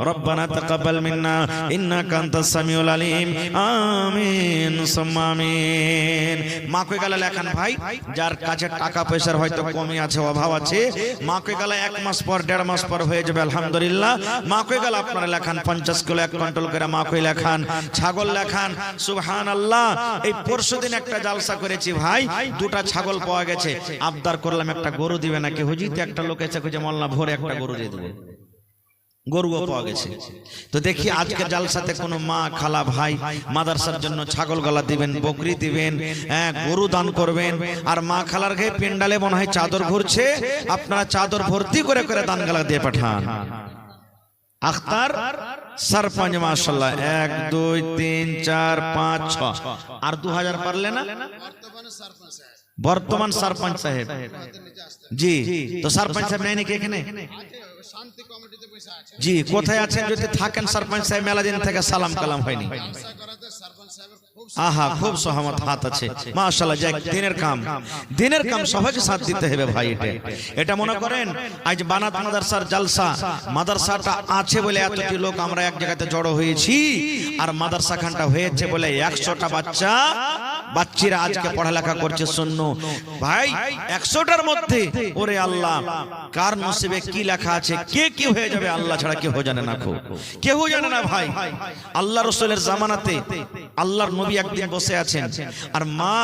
রব্বানা তাকাব্বাল মিন্না ইন্নাকা আনতাস সামিউল আলিম। আমিন সুম্মা আমিন। মা কই গেল লেখান ভাই, যার কাছে টাকা পয়সার হয়তো কমই আছে, অভাব আছে, মা কই গেল 1 মাস পর 1.5 মাস পর হয়ে যাবে আলহামদুলিল্লাহ। মা কই গেল আপনারা লেখান 50 কিলো 1 কুইন্টাল করে মা কই লেখান, ছাগল লেখান। সুবহানাল্লাহ। এই পরশুদিন একটা জালসা করেছি ভাই, 2টা ছাগল পাওয়া গেছে। আবদার করলাম একটা গরু দিবে নাকি হুজুর, তো একটা লোক এসে কইছে মোল্লা ভোরে একটা গরু দিয়ে দেবো, গরুও পাওয়া গেছে। তো দেখি আজকে জালসাতে কোনো মা খালা ভাই মাদ্রাসার জন্য ছাগল গলা দিবেন, বকরি দিবেন, গরু দান করবেন। আর মা খালার গায়ে পেন্ডালে মনে হয় চাদর ঘুরছে, আপনারা চাদর ভর্তি করে করে দান গালা দিয়ে পাঠান। আখতার सरपंच माशाल्लाह 1 2 3 4 5 6 আর 2000 পারলে না বর্তমান सरपंच साहेब জি তো सरपंच साहेब নাই নাকি এখানে শান্তি কমিটিতে বসে আছেন জি কোথায় আছেন যদি থাকেন सरपंच साहेब মেলা দিন থেকে সালাম কালাম হয়নি আহা খুব সহমত হাত আছে মাশাআল্লাহ যাক দিনের কাম সবাইকে সাথ দিতে হবে ভাই এটা মনে করেন আজ বানাত মাদ্রাসার জলসা মাদ্রাসাটা আছে বলে এতটি লোক আমরা এক জায়গাতে জড়ো হয়েছি আর মাদ্রাসা খানটা হয়েছে বলে 100টা বাচ্চারা আজকে পড়ালেখা করছে শুনো ভাই 100টার মধ্যে ওরে আল্লাহ কার নসিবে কি লেখা আছে কে কি হয়ে যাবে আল্লাহ ছাড়া কেউ জানে না কেউ জানে না ভাই আল্লাহ রাসূলের জামানাতে আল্লাহর নবী একদিন বসে আছেন আর মা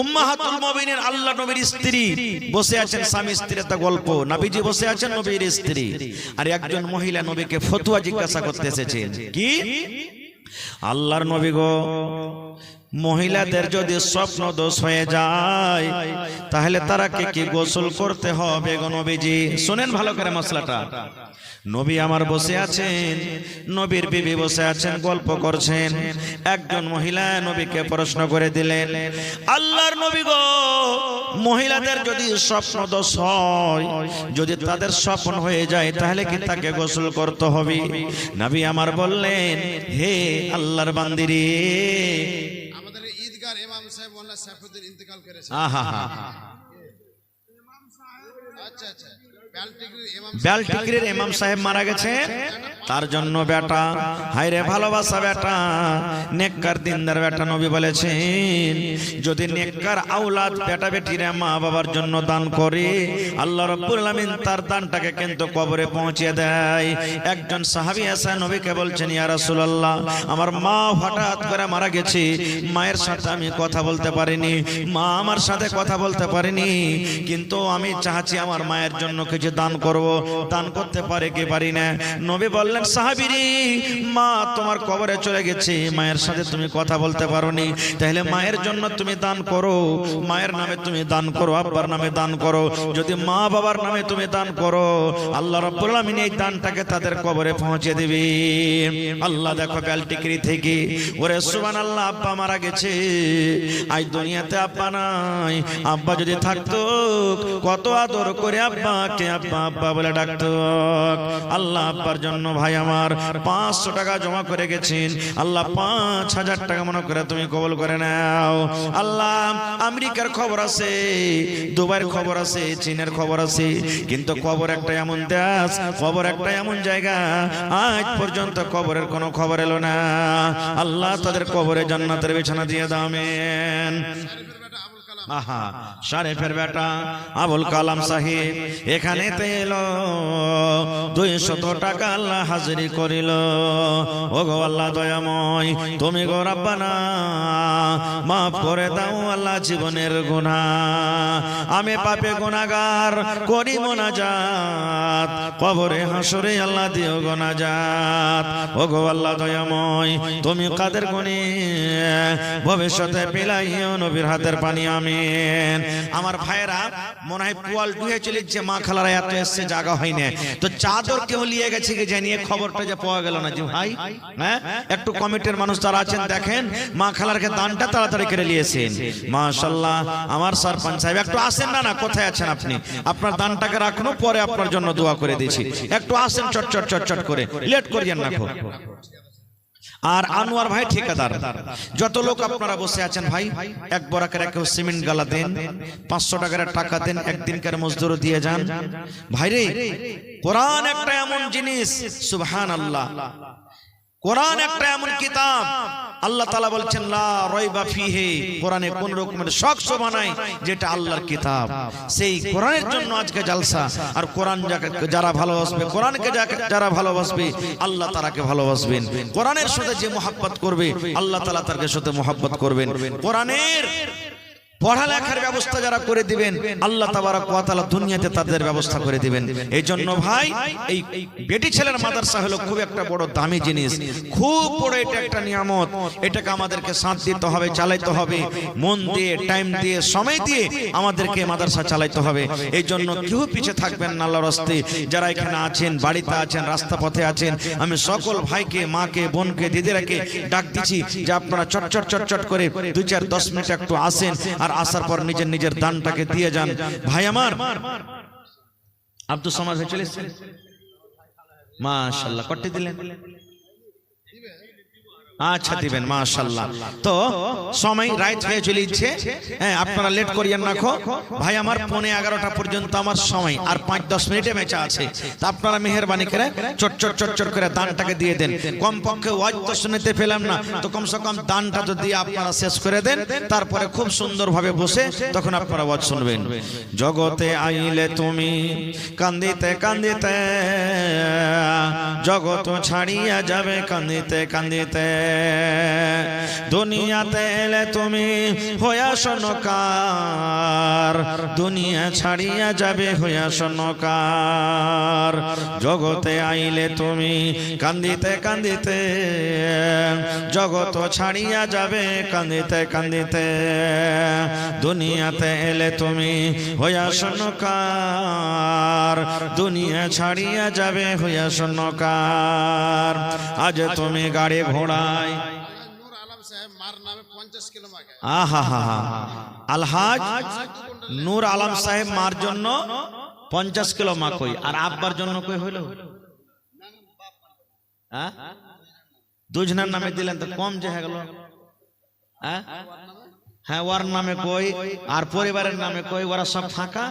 উম্মাহাতুল মুমিনিন আল্লাহ নবীর স্ত্রী বসে আছেন স্বামী স্ত্রীর একটা গল্প নবীজি বসে আছেন নবীর স্ত্রী আর একজন মহিলা নবীকে ফতোয়া জিজ্ঞাসা করতে এসেছেন কি আল্লাহর নবী গো মহিলাদের যদি স্বপ্ন দোষ হয়ে যায় তাহলে তারা কি গোসল করতে হবে গো নবীজি শুনেন ভালো করে মশলাটা নবী আমার বসে আছেন নবীর বিবি বসে আছেন গল্প করছেন একজন মহিলা নবীকে প্রশ্ন করে দিলেন আল্লাহর নবী গো মহিলাদের যদি স্বপ্ন দোষ হয় যদি তাদের স্বপ্ন হয়ে যায় তাহলে কি তাকে গোসল করতে হবে নবী আমার বললেন হে আল্লাহর বান্দিরে আমাদের ঈদগার ইমাম সাহেব মোল্লা সাইফুদ্দিন ইন্তেকাল করেছেন আহা আচ্ছা আচ্ছা বেলটিকির ইমাম সাহেব মারা গেছে তার জন্য বেটা হায়রে ভালোবাসা বেটা নেককার দিনদার বেটা নবী বলেছেন যদি নেককার আওলাদ বেটা বেটিরা মা বাবার জন্য দান করে আল্লাহ রাব্বুল আলামিন তার দানটাকে কিন্তু কবরে পৌঁছে দেয় একজন সাহাবী এসে নবীকে বলছেন ইয়া রাসূলুল্লাহ আমার মা হঠাৎ করে মারা গেছে মায়ের সাথে আমি কথা বলতে পারিনি মা আমার সাথে কথা বলতে পারিনি কিন্তু আমি চাচ্ছি আমার মায়ের জন্য কিছু দান করব দান করতে পারে কি পারি না নবী বললেন সাহাবীরে মা তোমার কবরে চলে গেছে মায়ের সাথে তুমি কথা বলতে পারোনি তাহলে মায়ের জন্য তুমি দান করো মায়ের নামে তুমি দান করো আব্বার নামে দান করো যদি মা বাবার নামে তুমি দান করো আল্লাহ রাব্বুল আলামিন এই দানটাকে তাদের কবরে পৌঁছে দিবে আল্লাহ দেখো বেলটিকিরি থেকে ওরে সুবহানাল্লাহ আব্বা মারা গেছে আজ দুনিয়াতে আব্বা নাই আব্বা যদি থাকতো কত আদর করে আব্বাকে আব্বা আব্বা বলে ডাকতো আল্লাহ আব্বার জন্য ভাই আমার 500 টাকা জমা করে গেছেন আল্লাহ 5000 টাকা মনে করে তুমি কবুল করে নাও আল্লাহ আমেরিকার খবর আছে দুবাইয়ের খবর আছে চীনের খবর আছে কিন্তু কবর একটা এমন দেশ কবর একটা এমন জায়গা আজ পর্যন্ত কবরের কোনো খবর এলো না আল্লাহ তাদের কবরে জান্নাতের বিছানা দিয়ে দাও আমিন আহা শরীফের বেটা আবুল কালাম সাহেব এখানে এলো 200 টাকা আল্লাহ হাজিরি করিল। ও গো আল্লাহ দয়াময়, তুমি গো রব্বানা মাফ করে দাও আল্লাহ জীবনের গুনাহ। আমি পাপে গুনাহগার করি মোনাজাত, কবরে হাসরে আল্লাহ দিও গুনাজাত। ও গো আল্লাহ দয়াময়, তুমি কাদের গুনি ভবিষ্যতে পিলাইও নবীর হাতের পানি। আমিন। আমার ভাইরা মনে হয় পোয়াল ডুহে চলেছে, মা খালারা এত এসছে জায়গা হয় না, তো চাদর কেউ নিয়ে গেছে কি জানিয়ে খবরটা যে পাওয়া গেল না যে ভাই। হ্যাঁ, একটু কমিটির মানুষ যারা আছেন দেখেন মা খালারকে দানটা তাড়াতাড়ি করে নিয়েছেন। মাশাআল্লাহ। আমার সরপঞ্চ সাহেব একটু আসেন না, না কোথায় আছেন আপনি? আপনার দানটাকে রাখুন, পরে আপনার জন্য দোয়া করে দিয়েছি। একটু আসেন চট চট চট চট করে, লেট করিয়েন না। আর আনোয়ার ভাই ঠিকাদার, যত লোক আপনারা বসে আছেন ভাই, এক বরাকের কেউ সিমেন্ট গালা দেন, 500 টাকার টাকা দেন, একদিনকার মজদুরও দিয়ে যান। ভাইরে কোরআন একটা এমন জিনিস, সুবহানাল্লাহ, কোরআন একটা এমন কিতাব, আল্লাহ তাআলা বলছেন লা রাইবা ফিহি, কোরআনে কোন রকমের শক শোভা নাই, যেটা আল্লাহর কিতাব। সেই কোরআনের জন্য আজকে জলসা। আর কোরআন যারা ভালোবাসবে, কোরআনকে যারা ভালোবাসবে, আল্লাহ তাআলাকে ভালোবাসবেন। কোরআনের সাথে যে মোহাব্বত করবে, আল্লাহ তাআলা তার সাথে মোহাব্বত করবেন। কোরআনের পড়ালেখার ব্যবস্থা যারা করে দিবেন, আল্লাহ তাবারক ওয়া তাআলা দুনিয়াতে তাদের ব্যবস্থা করে দিবেন। এই জন্য ভাই, এই বেটি ছেলের মাদ্রাসা হলো খুব একটা বড় দামি জিনিস, খুব বড় এটা একটা নিয়ামত। এটাকে আমাদেরকে সাথ দিতে হবে, চালাইতে হবে, মন দিয়ে, টাইম দিয়ে, সময় দিয়ে আমাদেরকে মাদ্রাসা চালাইতে হবে। এই জন্য কেউ পিছে থাকবেন না আল্লাহর রাস্তে। যারা এখানে আছেন, বাড়িতে আছেন, রাস্তা পথে আছেন, আমি সকল ভাইকে, মাকে, বোনকে, দিদিরাকে ডাক দিচ্ছি যে আপনারা চট চট চট চট করে 2-4-10 মিনিট একটু আসেন, আর আসার পর নিজের নিজের দানটাকে দিয়ে যান। ভাই আমার আব্দুল সামাদ ভাই চলে এসেছেন, মাশাআল্লাহ, কটি দিলেন? আচ্ছা দিবেন, মাশাআল্লাহ। তো সময় রাইট হয়ে চলেছে, হ্যাঁ আপনারা লেট করিয়েন না। ভাই আমার 11:15 পর্যন্ত আমার সময়, আর 5-10 মিনিটে বেঁচে আছে। তা আপনারা মেহেরবানি করে চট চট চট চট করে দানটাকে দিয়ে দেন। কমপক্ষে ওয়াজ তো শুনতে পেলাম না, তো কমসে কম দানটা তো দিয়ে আপনারা শেষ করে দেন, তারপরে খুব সুন্দরভাবে বসে তখন আপনারা ওয়াজ শুনবেন। জগতে আইলে তুমি কান্দিতে কান্দিতে, জগৎ ছাড়িয়া যাবে কান্দিতে কান্দিতে। দুনিয়াতে এলে তুমি হইয়া শোনকার, দুনিয়া ছাড়িয়া যাবে হইয়া শোনকার। জগতে আইলে তুমি কান্দিতে কান্দিতে, জগৎ ছাড়িয়া যাবে কান্দিতে কান্দিতে। দুনিয়াতে এলে তুমি হইয়া শোনকার, দুনিয়া ছাড়িয়া যাবে হইয়া শোনকার। আজ তুমি গাড়ি ঘোড়ায় নূর আলম সাহেব মার নামে 50 কিলো মাগে। আহা হা হা, আলহাজ নূর আলম সাহেব মার জন্য 50 কিলো মা কই, আর আব্বার জন্য কই হইল? হ্যাঁ, দুজনের নামে দিলেন তো কম যে হয়ে গেল। হ্যাঁ, ওর নামে কই আর পরিবারের নামে কই, ওরা সব ফাঁকা।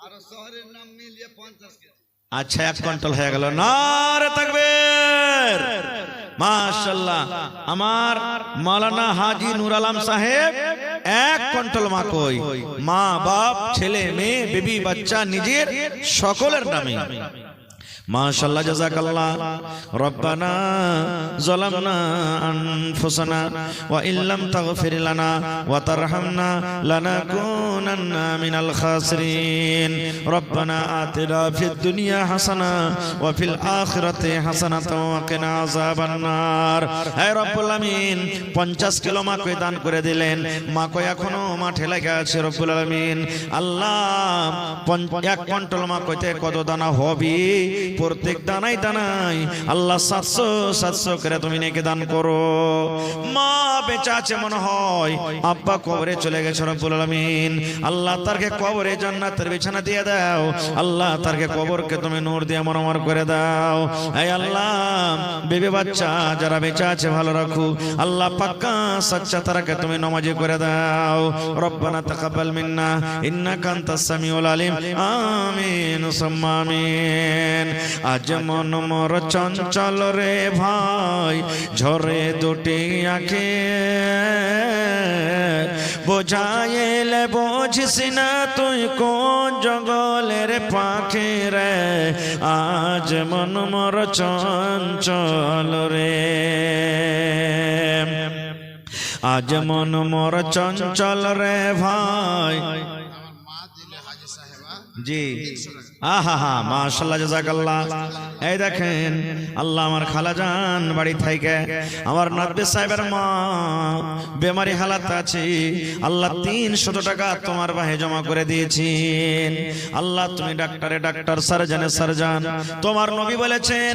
আর শহরের নাম মিলিয়ে 50 কিলো। আচ্ছা, 1 কুইন্টাল হয়ে গেল। নারে তাকবীর, মাশাআল্লাহ। আমার মাওলানা হাজী নূর আলম সাহেব 1 কুইন্টাল মা কই, মা বাপ, ছেলে মেয়ে, বিবি বাচ্চা, নিজের সকলের নামে। মাশাআল্লাহ, জাযাকাল্লাহ। রব্বানা যালামনা আনফুসানা ওয়া ইল্লাম তাগফির লানা ওয়া তারহামনা লানাকুনান্না মিনাল খাসিরিন। রব্বানা আতিনা ফিদ দুনিয়া হাসানা ওয়া ফিল আখিরাতি হাসানাতাও ওয়া কিনা আযাবান নার। হে রব্বুল আমিন, 50 কিলো মাকে দান করে দিলেন। মাকে এখনো মাঠে লাগা আছে রব্বুল আমিন। আল্লাহ 1 কুইন্টাল মা কইতে কত দানা হবে? প্রত্যেক দানাই দানাই আল্লাহ 700 করে তুমি নেকি দান করো। মা বেঁচে আছে মনে হয়, আব্বা কবরে চলে গেছে রব্বুল আলামিন। আল্লাহ তারকে কবরে জান্নাতের বিছানা দিয়ে দাও। আল্লাহ তারকে কবরকে তুমি নূর দিয়ে মনোমর করে দাও। এই আল্লাহ, বেবি বাচ্চা যারা বেঁচে আছে ভালো রাখো। আল্লাহ পাক্কা সচ্চা তারাকে তুমি নামাজি করে দাও। রব্বানা তাকাব্বাল মিন্না ইন্নাকা আনতাস সামিউল আলিম। আমিন সুম্মা আমিন। আজ মন মোর চঞ্চল রে ভাই ঝরে দুটি আঁখে বোঝাইলে বোঝিস না তুই কোন জঙ্গলের পাখি রে আজ মন মোর চঞ্চল রে আজ মন মোর চঞ্চল রে ভাই আমার মা দিলে হাজি সাহেবা জি আহা হা মাশাআল্লাহ জাযাকাল্লাহ এই দেখেন আল্লাহ আমার খালাজান বাড়ি থেকে আমার নব্বী সাহেবের মা বেমারি হালাত আছে আল্লাহ 300 টাকা তোমার বাহে জমা করে দিয়েছেন আল্লাহ তুমি ডাক্তারে ডাক্তার সার্জনে সার্জন তোমার নবী বলেছেন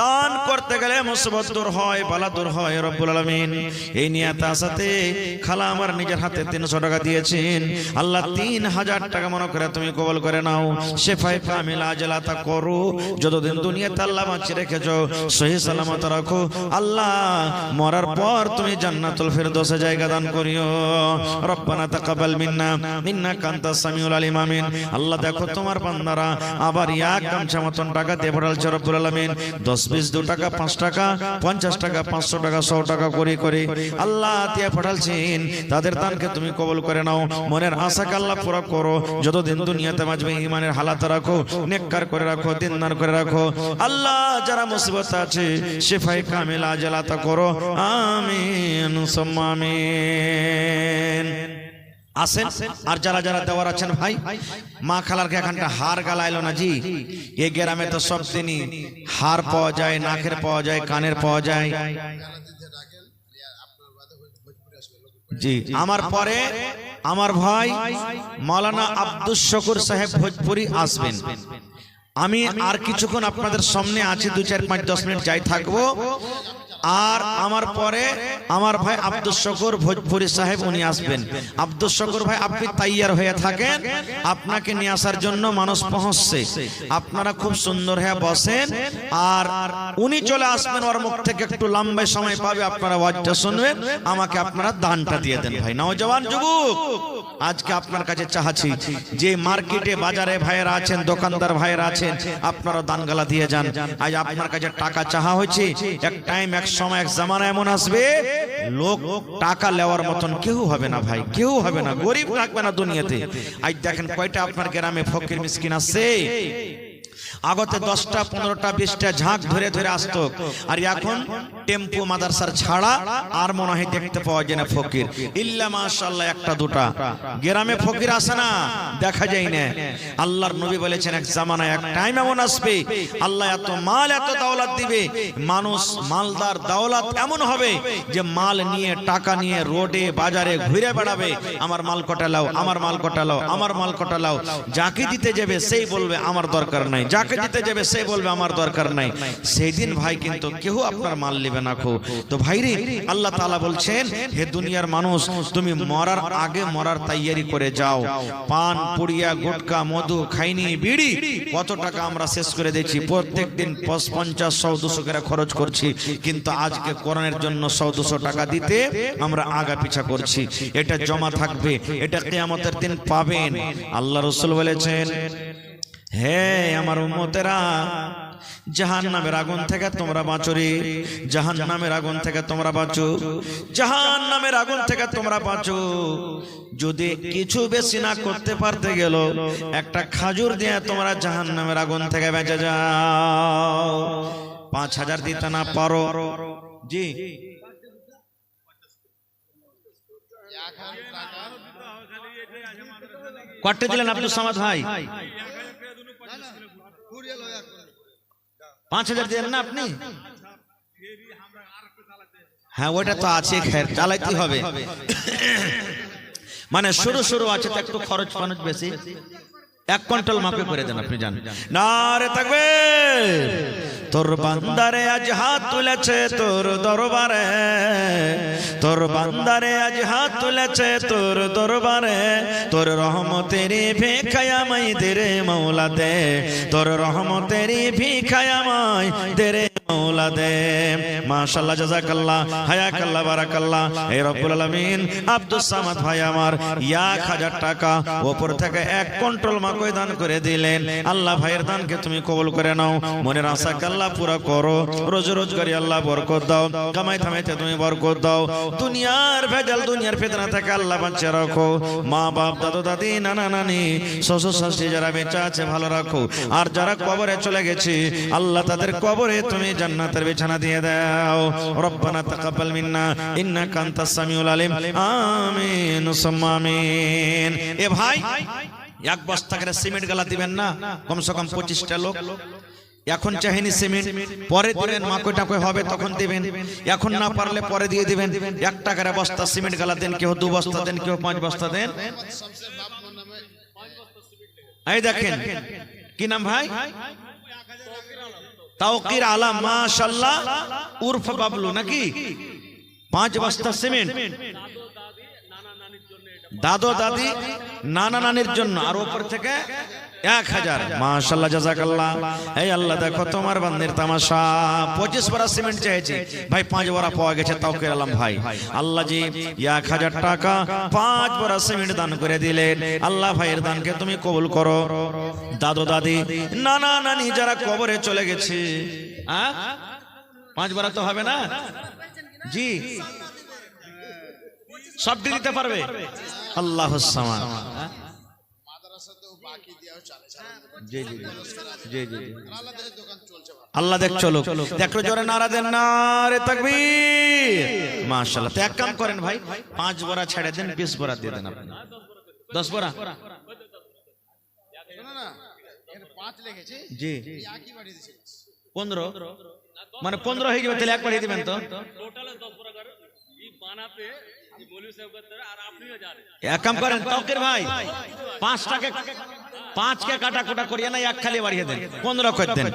দান করতে গেলে মুসিবত দূর হয় বালা দূর হয় রব্বুল আলামিন এই নিয়ত আসাতে খালা আমার নিজের হাতে 300 টাকা দিয়েছেন আল্লাহ 3000 টাকা মনে করে তুমি কবুল করে নাও শেফায়ে কামিল আজল আতা করো যতদিন দুনিয়াতে আল্লাহ বাঁচিয়ে রেখেছো সহি সালামত রাখো আল্লাহ মরার পর তুমি জান্নাতুল ফিরদৌসে জায়গা দান করিও রব্বানা তাকাব্বাল মিন্না ইন্নাকা আনতাস সামিউল আলিম আমিন আল্লাহ দেখো তোমার বান্দারা আবার এক গামছা মতন টাকা দিয়ে পড়ালছে রব্বুল আলামিন 10 20 2 টাকা 5 টাকা 50 টাকা 500 টাকা 100 টাকা করে করে আল্লাহ দিয়ে পড়ালছেন তাদের দানকে তুমি কবুল করে নাও মনের আশাকে আল্লাহ পুরো করো যতদিন দুনিয়াতে বাঁচবে ঈমানের হালাত রাখো নেককার করে রাখো দিনদার করে রাখো আল্লাহ যারা মুসিবত আছে শিফায়ে কামিল আজল আতা করো আমিন সুম্মা আমিন আসেন আর যারা যারা দেওয়ার আছেন ভাই মা খালারকে এখানটা হার গালাইলো না জি এই গ্রামে তো সব দিনই হার পাওয়া যায় নাকের পাওয়া যায় কানের পাওয়া যায় জি আমার পরে আমার ভাই মাওলানা আব্দুস শুকুর সাহেব ভোজপুরি আসবেন আমি আর কিছুক্ষণ আপনাদের সামনে আছি 2 4 5 10 মিনিট যাই থাকবো আর আমার পরে আমার ভাই আব্দুস শুকুর ভোজপুরি সাহেব উনি আসবেন আব্দুস শুকুর ভাই আপনি তৈয়ার হয়ে থাকেন আপনাকে নিয়ে আসার জন্য মানুষ পৌঁছছে আপনারা খুব সুন্দর হয়ে বসেন আর উনি চলে আসবেন ওর মুখ থেকে একটু লম্বা সময় পাবে আপনারা ওয়াজটা শুনবেন আমাকে আপনারা দানটা দিয়ে দেন ভাই নওজওয়ান যুবক আজকে আপনার কাছে চাচ্ছি যে মার্কেটে বাজারে ভাইয়েরা আছেন দোকানদার ভাইয়েরা আছেন আপনারা দানগালা দিয়ে যান আজ আপনার কাছে টাকা চাওয়া হয়েছে এক টাইম এক সময় এক জামানা এমন আসবে লোক টাকা নেওয়ার মতন কেউ হবে না ভাই কেউ হবে না গরিব থাকবে না দুনিয়াতে আজ দেখেন কয়টা আপনার গ্রামে ফকির মিসকিন আছে আগতে 10টা 15টা 20টা ঝাঁক ধরে ধরে আসতো আর এখন টেম্পো মাদ্রাসার ছাড়া আর মনে হয় দেখতে পাওয়া যায় না ফকির ইল্লা মাশাআল্লাহ একটা দুটা গ্রামে ফকির আসে না দেখা যায় না আল্লাহর নবী বলেছেন এক জামানা এক টাইম এমন আসবে আল্লাহ এত মাল এত দৌলত দিবে মানুষ মালদার দৌলত এমন হবে যে মাল নিয়ে টাকা নিয়ে রোডে বাজারে ঘুরে বেড়াবে আমার মাল কটালাও আমার মাল কটালাও আমার মাল কটালাও যাকে দিতে যাবে সেই বলবে আমার দরকার নাই যাকে দিতে যাবে সে বলবে আমার দরকার নাই সেই দিন ভাই কিন্তু কেউ আপনার মাল নেবে না খো তো ভাই রে আল্লাহ তাআলা বলছেন হে দুনিয়ার মানুষ তুমি মরার আগে মরার তৈয়ারি করে যাও পান পুড়িয়া গুটকা মধু খাইনি বিড়ি কত টাকা আমরা শেষ করে দিয়েছি প্রত্যেকদিন 50 100 200 করে খরচ করছি কিন্তু আজকে কোরআনের জন্য 100 200 টাকা দিতে আমরা আগা পিছা করছি এটা জমা থাকবে এটা কিয়ামতের দিন পাবেন আল্লাহ রাসূল বলেছেন হে আমার উম্মতেরা জাহান্নামের আগুন থেকে তোমরা বাঁচো রে জাহান্নামের আগুন থেকে তোমরা বাঁচো জাহান্নামের আগুন থেকে তোমরা বাঁচো যদি কিছু বেশি না করতে পারতে গেল একটা খাজুর দিয়ে তোমরা জাহান্নামের আগুন থেকে বেঁচে যাও 5000 দিতে না পারো জি কটে দিলেন আব্দুল সামাদ ভাই 5000 দিলেন না আপনি হ্যাঁ ওইটা তো আছে খের চালাইতে হবে মানে শুরু আছে তো একটু খরচ পানচ বেশি 1 কুইন্টাল মাপে করে দেন আপনি জান নারে তাকবীর তোর বান্দারে আজ হাত তুলেছে তোর দরবারে তোর বান্দারে আজ হাত তুলেছে তোর দরবারে তোর রহমতের ভিখায়া মাই দে রে মাওলা দে তোর রহমতের ভিখায়া মাই দে রে মাওলা আওলাদে। মাশাআল্লাহ, জাযাকাল্লাহ, হায়াকাল্লাহ, বারাকাল্লাহ। এই রব্বুল আলামিন আব্দুস সামাদ ভাই আমার 1000 টাকা উপর থেকে এক কন্ট্রোল মাকই দান করে দিলেন। আল্লাহ ভাইয়ের দানকে তুমি কবুল করে নাও, মনের আশাকে আল্লাহ পুরা করো, রোজি রোজগারি আল্লাহ বরকত দাও, কামাই থামাইতে তুমি বরকত দাও, দুনিয়ার ভেজাল দুনিয়ার ফিতনা থেকে আল্লাহ বাঁচিয়ে রাখো, মা বাপ দাদু দাদি নানা নানি শ্বশুর শাশুড়ি যারা বেঁচে আছে ভালো রাখো, আর যারা কবরে চলে গেছে আল্লাহ তাদের কবরে তুমি জান্নাতের বিছানা দিয়ে দাও। রব্বানা তাকাব্বাল মিন্না ইন্নাকা আনতাস সামিউল আলিম। আমিন সুম্মা আমিন। এ ভাই, এক বস্তা করে সিমেন্ট গালা দিবেন না, কমসে কম 25টা লোক। এখন চাহিনি সিমেন্ট, পরে দিবেন, মাকই টাকই হবে তখন দিবেন, এখন না পারলে পরে দিয়ে দিবেন। 1 টাকার বস্তা সিমেন্ট গালা দেন, কেউ 2 বস্তা দেন, কেউ 5 বস্তা দেন। এই দেখেন কি নাম ভাই? তাওকির আলম, মাশাআল্লাহ, উর্ফ বাবলু নাকি? 5 বস্তা সিমেন্ট দাদু দাদি নানা নানির জন্য, আর উপর থেকে 1000। মাশাআল্লাহ, জাযাকাল্লাহ। এই আল্লাহ দেখো তোমার বান্দির তামাশা। 25 বড়া সিমেন্ট চাইছে ভাই, 5 বড়া পাওয়া গেছে তাওকির আলম ভাই। আল্লাহ জি 1000 টাকা 5 বড়া সিমেন্ট দান করে দিলেন। আল্লাহ ভাইয়ের দানকে তুমি কবুল করো। দাদু দাদি নানা নানি যারা কবরে চলে গেছে, 5 বড়া তো হবে না জি, সব দিতে পারবে। আল্লাহুস সামাদ। জি জি জি জি, আল্লাহ দেখ চলো দেখো জোরে নারা দেন, নারে তাকবীর। মাশাআল্লাহ। তো এক কাম করেন ভাই, 5 বড়া ছেড়ে দেন, 20 বড়া দিয়ে দেন আপনি। 10 বড়া জি, 15 মানে 15 হয়ে যাবে, তাহলে একবার দিয়ে দিবেন তো। এক কাম করেন তাওকির ভাই, 5কে কাটা কোটা করিয়ে না, এক খালি বাড়িয়ে দেন, 15 করে দেন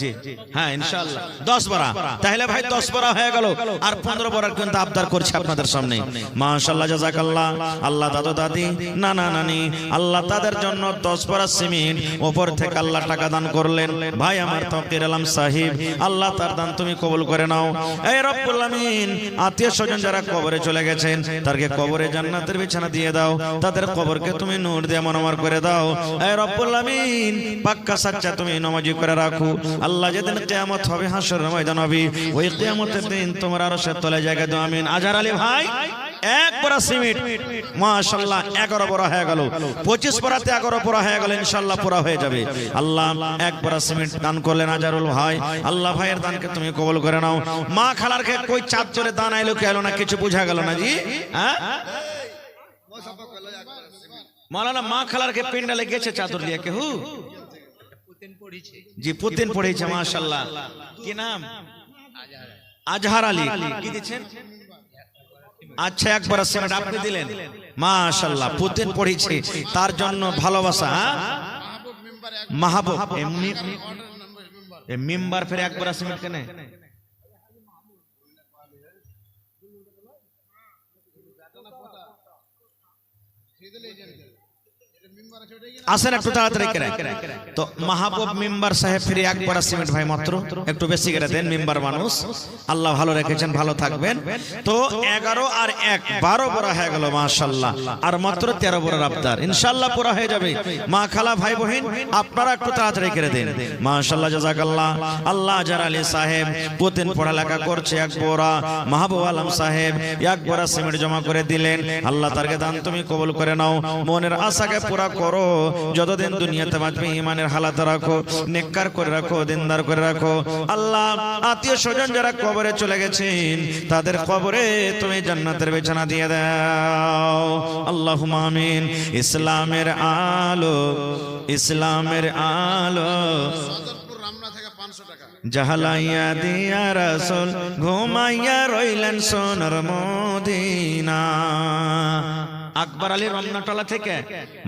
জি। হ্যাঁ ইনশাআল্লাহ 10 বড়া, তাহলে ভাই 10 বড়া হয়ে গেল, আর 15 বড়ার কিন্তু আবদার করছি আপনাদের সামনে। মাশাআল্লাহ, জাযাকাল্লাহ। আল্লাহ দাদু দাদি নানা নানি আল্লাহ তাদের জন্য 10 বড়া সিমেন্ট উপর থেকে আল্লাহ টাকা দান করলেন। ভাই আমার তাওকির আলম সাহেব, আল্লাহ তার দান তুমি কবুল করে নাও। এই রব্বুল আমিন, আত্মীয় স্বজন যারা কবরে চলে গেছেন তাদেরকে কবরে জান্নাতের বিছানা দিয়ে দাও, তাদের কবরকে তুমি নূর দিয়ে মনোমর করে দাও। এই রব্বুল আমিন, পাক্কা সাচ্চা তুমি নামাজি করে রাখো। আল্লাহ যেদিন কিয়ামত হবে, হাসরের ময়দান হবে, ওই কিয়ামতের দিন তোমার আরশের তলায় জায়গা দাও। আমিন। আজহার আলী ভাই 1 বড়া সিমেন্ট মাশাআল্লাহ 11 বড়া হয়ে গেল, 25 বড়াতে 11 বড়া হয়ে গেল, ইনশাআল্লাহ পুরা হয়ে যাবে। আল্লাহ 1 বড়া সিমেন্ট দান করলেন আজহারুল ভাই। আল্লাহ ভাইয়ের দানকে তুমি কবুল করে নাও। মা খালার কে কই চাঁদ জোরে দান আইলো কি এলো না, কিছু বোঝা গেল না জি। হ্যাঁ মাওলানা, মা খালার কে পেন্ডালে গেছে চাদর দিয়ে কেউ জি, পুতিন পড়েছে। মাশাআল্লাহ। কি নাম? আজহার আলী। কি দিচ্ছেন? আচ্ছা, 1 বড়া সিমেন্ট আপনি দিলেন। মাশাআল্লাহ, পুতিন পড়েছে, তার জন্য ভালোবাসা। মাহবুব এমনি মেম্বার, ফের 1 বড়া সিমেন্ট কেন? আসেন একটু তাড়াতাড়ি করে। তো মাহবুব মেম্বার সাহেব ফিরে 1 বড়া সিমেন্ট ভাই, মাত্র একটু বেশি করে দেন, মেম্বার মানুষ, আল্লাহ ভালো রেখেছেন, ভালো থাকবেন। তো 11 আর 1 12 বড়া হয়ে গেল মাশাআল্লাহ, আর মাত্র 13 বড়ার আবদার, ইনশাআল্লাহ পুরা হয়ে যাবে। মা খালা ভাই বহিন আপনারা একটু তাড়াতাড়ি করে দেন। মাশাআল্লাহ, জাযাকাল্লাহ। আল্লাহ আজহার আলী সাহেব প্রতিদিন পড়ালেখা করছে, 1 বড়া। মাহবুব আলম সাহেব 1 বড়া সিমেন্ট জমা করে দিলেন। আল্লাহ তারকে দান তুমি কবুল করে নাও, মনের আশাকে পুরা করো। যতদিন দুনিয়াতে বাঁচবে ইমানের হালাত রাখো, নেককার করে রাখো, দিনদার করে রাখো। আল্লাহ আত্মীয় স্বজন যারা কবরে চলে গেছেন তাদের কবরে তুমি জান্নাতের বিছানা দিয়ে দাও। আল্লাহুম্মা আমিন। ইসলামের আলো, ইসলামের আলো জাহালাইয়া দিয়া রাসূল, ঘুমাইয়া রইলেন সোনার মদিনা। আকবর আলী রমনাটলা থেকে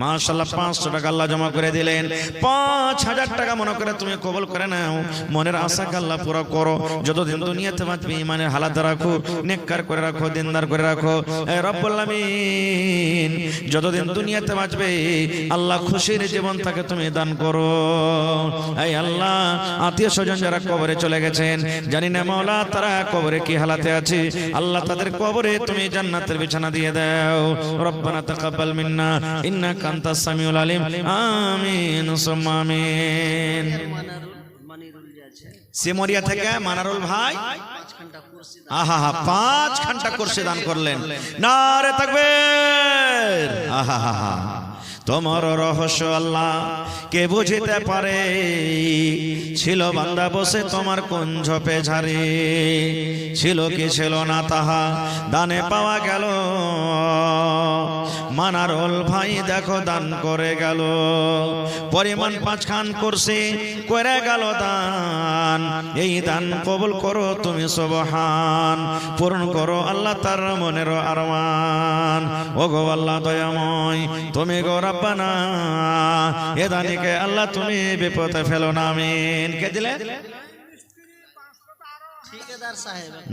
মাশাআল্লাহ 500 টাকা আল্লাহ জমা করে দিলেন। 5000 টাকা মনে করে তুমি কবুল করে নাও, মনের আশাকে আল্লাহ পুরো করো। যতদিন দুনিয়াতে বাঁচবে ইমানের হালাত রাখো, নেককার করে রাখো, দিনদার করে রাখো। এ রব্বুল আলামিন যতদিন দুনিয়াতে বাঁচবে আল্লাহ খুশির জীবন তাকে তুমি দান করো। এই আল্লাহ আত্মীয় স্বজন যারা কবরে চলে গেছেন, জানি না মাওলা তারা কবরে কি হালাতে আছে, আল্লাহ তাদের কবরে তুমি জান্নাতের বিছানা দিয়ে দাও। রব্বানা তাকাব্বাল মিন্না ইন্নাকা আনতাস সামিউল আলিম। আমিন সুম্মা আমিন। সিমরিয়া থেকে মানারুল ভাই আহা 5 ঘন্টা কোর্সে দান করলেন। নারে তাকবীর। আহা তোমার রহস্য আল্লাহ কে বুঝিতে পারে, ছিল বান্দা বসে তোমার কুঞ্জ পেঝারে, ছিল কি ছিল না তাহা দানে পাওয়া গেল। মানারুল ভাই দেখো দান করে গেল, পরিমাণ 5 খান করছে করে গেল দান। এই দান কবুল করো তুমি সুবহান, পূরণ করো আল্লাহ তার মনের আরমান। ওগো আল্লাহ দয়াময় তুমি গো রব্বানা, এ দানিকে আল্লাহ তুমি বিপদে ফেলো না। আমিন। কে দিলে?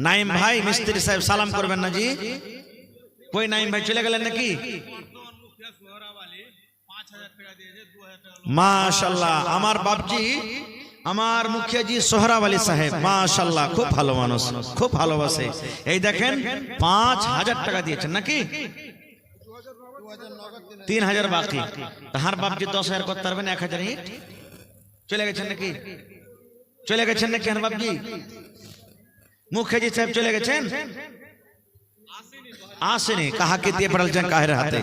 নাইম ভাই মিস্ত্রি সাহেব সালাম করবেন না জি। কই নাইম ভাই চলে গেলেন নাকি? মাশাআল্লাহ আমার বাপজি, আমার মুখিয়াজি সোহরাব আলী সাহেব মাশাআল্লাহ খুব ভালো মানুষ, খুব ভালোবাসে। এই দেখেন 5000 টাকা দিয়েছেন নাকি? 3000 বাকি। তাহার বাপজি 10000 করতে পারবেন, 1000 ইট চলে গেছেন নাকি? চলে গেছেন নাকি হার বাপজি? মুখিয়াজি সাহেব চলে গেছেন? আসেনি, কাহাকে দিয়ে পাঠালছেন কাহের হাতে।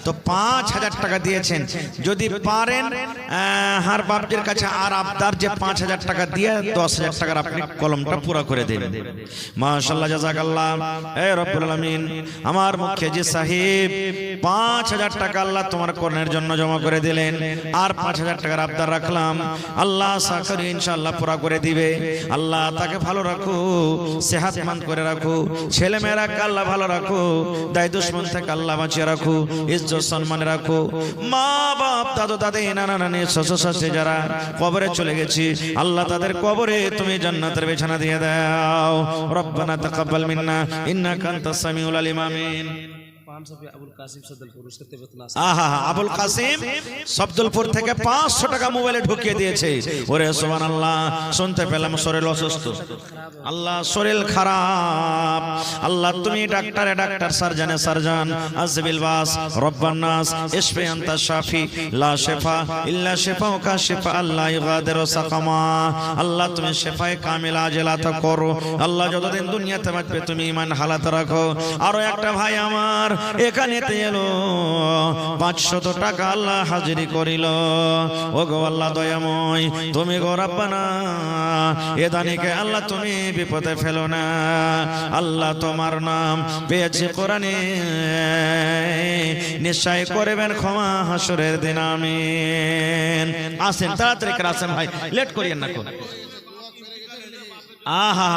তো 5000 টাকা দিয়েছেন। যদি পারেন হার বাপজির কাছে আর আবদার যে 5000 টাকা দিয়ে 10000 টাকার আপনি কলমটা পুরো করে দেবেন। মাশাআল্লাহ জাযাকাল্লাহ। এ রব্বুল আলামিন আমার মুখিয়াজি সাহেব 5000 টাকা আল্লাহ তোমার করণের জন্য জমা করে দিলেন, আর 5000 টাকার আবদার রাখলাম, আল্লাহ আশা করি ইনশাআল্লাহ পুরো করে দিবে। আল্লাহ তাকে ভালো রাখো, সেহাতমন্দ করে রাখো, ছেলে মেয়েরা আল্লাহ ভালো রাখো, দায় দুশ্মন থেকে আল্লাহ বাঁচিয়ে রাখো, ইজ্জত সম্মানে রাখো। মা বাপ দাদু দাদি নানা নানি শ্বশুর শাশুড়ি যারা কবরে চলে গেছে আল্লাহ তাদের কবরে তুমি জান্নাতের বিছানা দিয়ে দাও। রব্বানা তাকাব্বাল মিন্না ইন্নাকা আনতাস সামিউল আলিম। আমিন। আহা আবুল কাসিম সবদুলপুর থেকে 500 টাকা মোবাইলে ঢুকিয়ে দিয়েছে। ওরে সুবহানাল্লাহ, শুনতে পেলাম শরীর অসুস্থ। আল্লাহ শরীর খারাপ, আল্লাহ তুমি ডাক্তারে ডাক্তার, সার্জনে সার্জন, আজবিল বাস রব্বান নাস ইশফি আনতা শাফি লা শিফা ইল্লা শিফাউকা শিফা আল্লাহ ইগাদিরু সাকামা। আল্লাহ তুমি শিফায়ে কামিলা আজলাত করো। আল্লাহ যতদিন দুনিয়াতে বাঁচবে তুমি ঈমান হালাত রাখো। আরো একটা ভাই আমার এখানে এলো 500 টাকা আল্লাহ হাজিরি করিল। ও গো আল্লাহ দয়াময় তুমি গো রব্বানা, এ দানিকে আল্লাহ তুমি বিপদে ফেলো না। আল্লাহ তোমার নাম পেয়েছে কোরআনে, নিশ্চয় করবেন ক্ষমা হাসরের দিন। আমিন। আসেন তাড়াতাড়ি করে আসেন ভাই, লেট করিয়েন না। আহা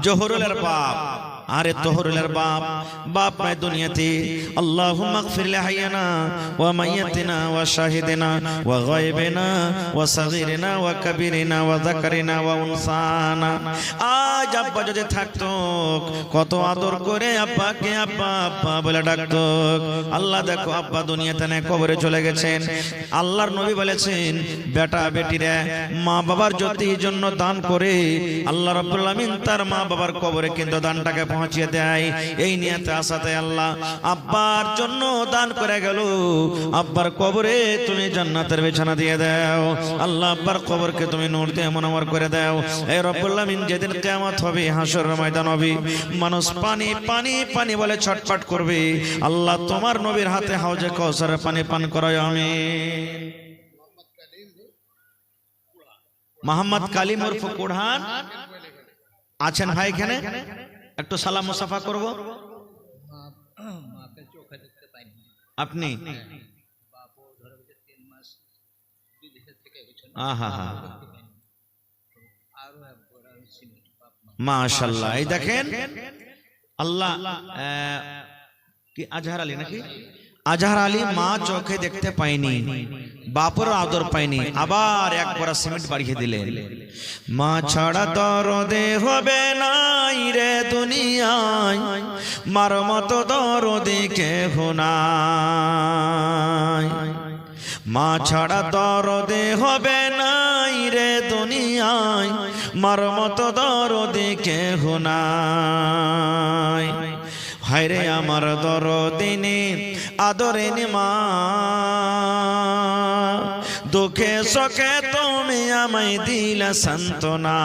জোহরুলের বাপ, আরে তোহরুলের বাপ, বাপ মায় দুনিয়াতে। আল্লাহুম্মা গফির লিহাইয়ানা ওয়া মাইয়াতিনা ওয়া শাহিদিনা ওয়া গায়বিনা ওয়া সাগীরিনা ওয়া কাবীরিনা ওয়া যাকারিনা ওয়া উনসানা। আজ আব্বা যদি থাকতো কত আদর করে আব্বাকে আব্বা আব্বা বলে ডাকতো। আল্লাহ দেখো আব্বা দুনিয়াতে নেই, কবরে চলে গেছেন। আল্লাহর নবী বলেছেন বেটা বেটিরা মা বাবার জ্যোতির জন্য দান করে আল্লাহ রাব্বুল আলামিন তার মা বাবার কবরে কিন্তু দানটাকে পৌঁছিয়ে দেয়। এই নিয়তে আসাতে আল্লাহ আব্বার জন্য দান করে গেল, আব্বার কবরে তুমি জান্নাতের বিছানা দিয়ে দাও। আল্লাহ আব্বার কবরকে তুমি নূর দিয়ে মুনাওয়ার করে দাও। এই রব্বুল আলামিন যেদিন কিয়ামত হবে, হাসরের ময়দান হবে, মানুষ পানি পানি পানি বলে ছটফট করবে, আল্লাহ তোমার নবীর হাতে হাউজে কাউসারের পানি পান করায়। আমিন। মোহাম্মদ কালিম ওরফ কুড়হান আছেন ভাই এখানে? একটু সালাম মুসাফা করব। আপনি মাশাআল্লাহ। এই দেখেন আল্লাহ কি আজহার আলী নাকি? আজহার আলী মা চোখে দেখতে পায়নি, বাপের আদর পায়নি, আবার একবার সিমেন্ট বাড়িয়ে দিলেন। মা ছাড়া দরদে হবে নাই রে দুনিয়ায়, মার মতো দরদে কেহ নাই। মা ছাড়া দরদে হবে নাই রে দুনিয়ায়, মার মতো দরদে কেহ নাই। হায়রে আমার দরদিনে আদরেনি মা, দুঃখে সুখে তুমি আমায় দিলা সান্ত্বনা।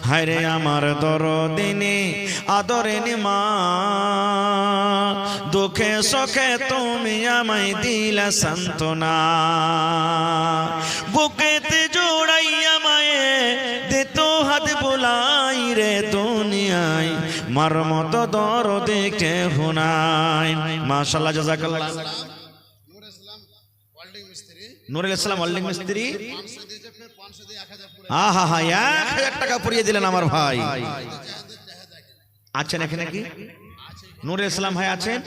হায়রে আমার দরদিনে আদরেনি মা, দুঃখে সুখে তুমি আমায় দিলা সান্ত্বনা। বুকেতে জোড়াইয়া মায়ে দিত হাত বুলাই রে দুনিয়ায়, মার মতো দরদে কেহ নাই। মাশাআল্লাহ, জাযাকাল্লাহ। নূর ইসলাম ওয়েল্ডিং মিস্ত্রি, নূরুল ইসলাম ওয়েল্ডিং মিস্ত্রি। 500 দিয়েছে, ফের 500 দিয়ে 1000 পুরো। আহা হা, 1000 টাকা পুড়িয়ে দিলেন আমার ভাই। আছেন এখানে কি? নূরুল ইসলাম ভাই আছেন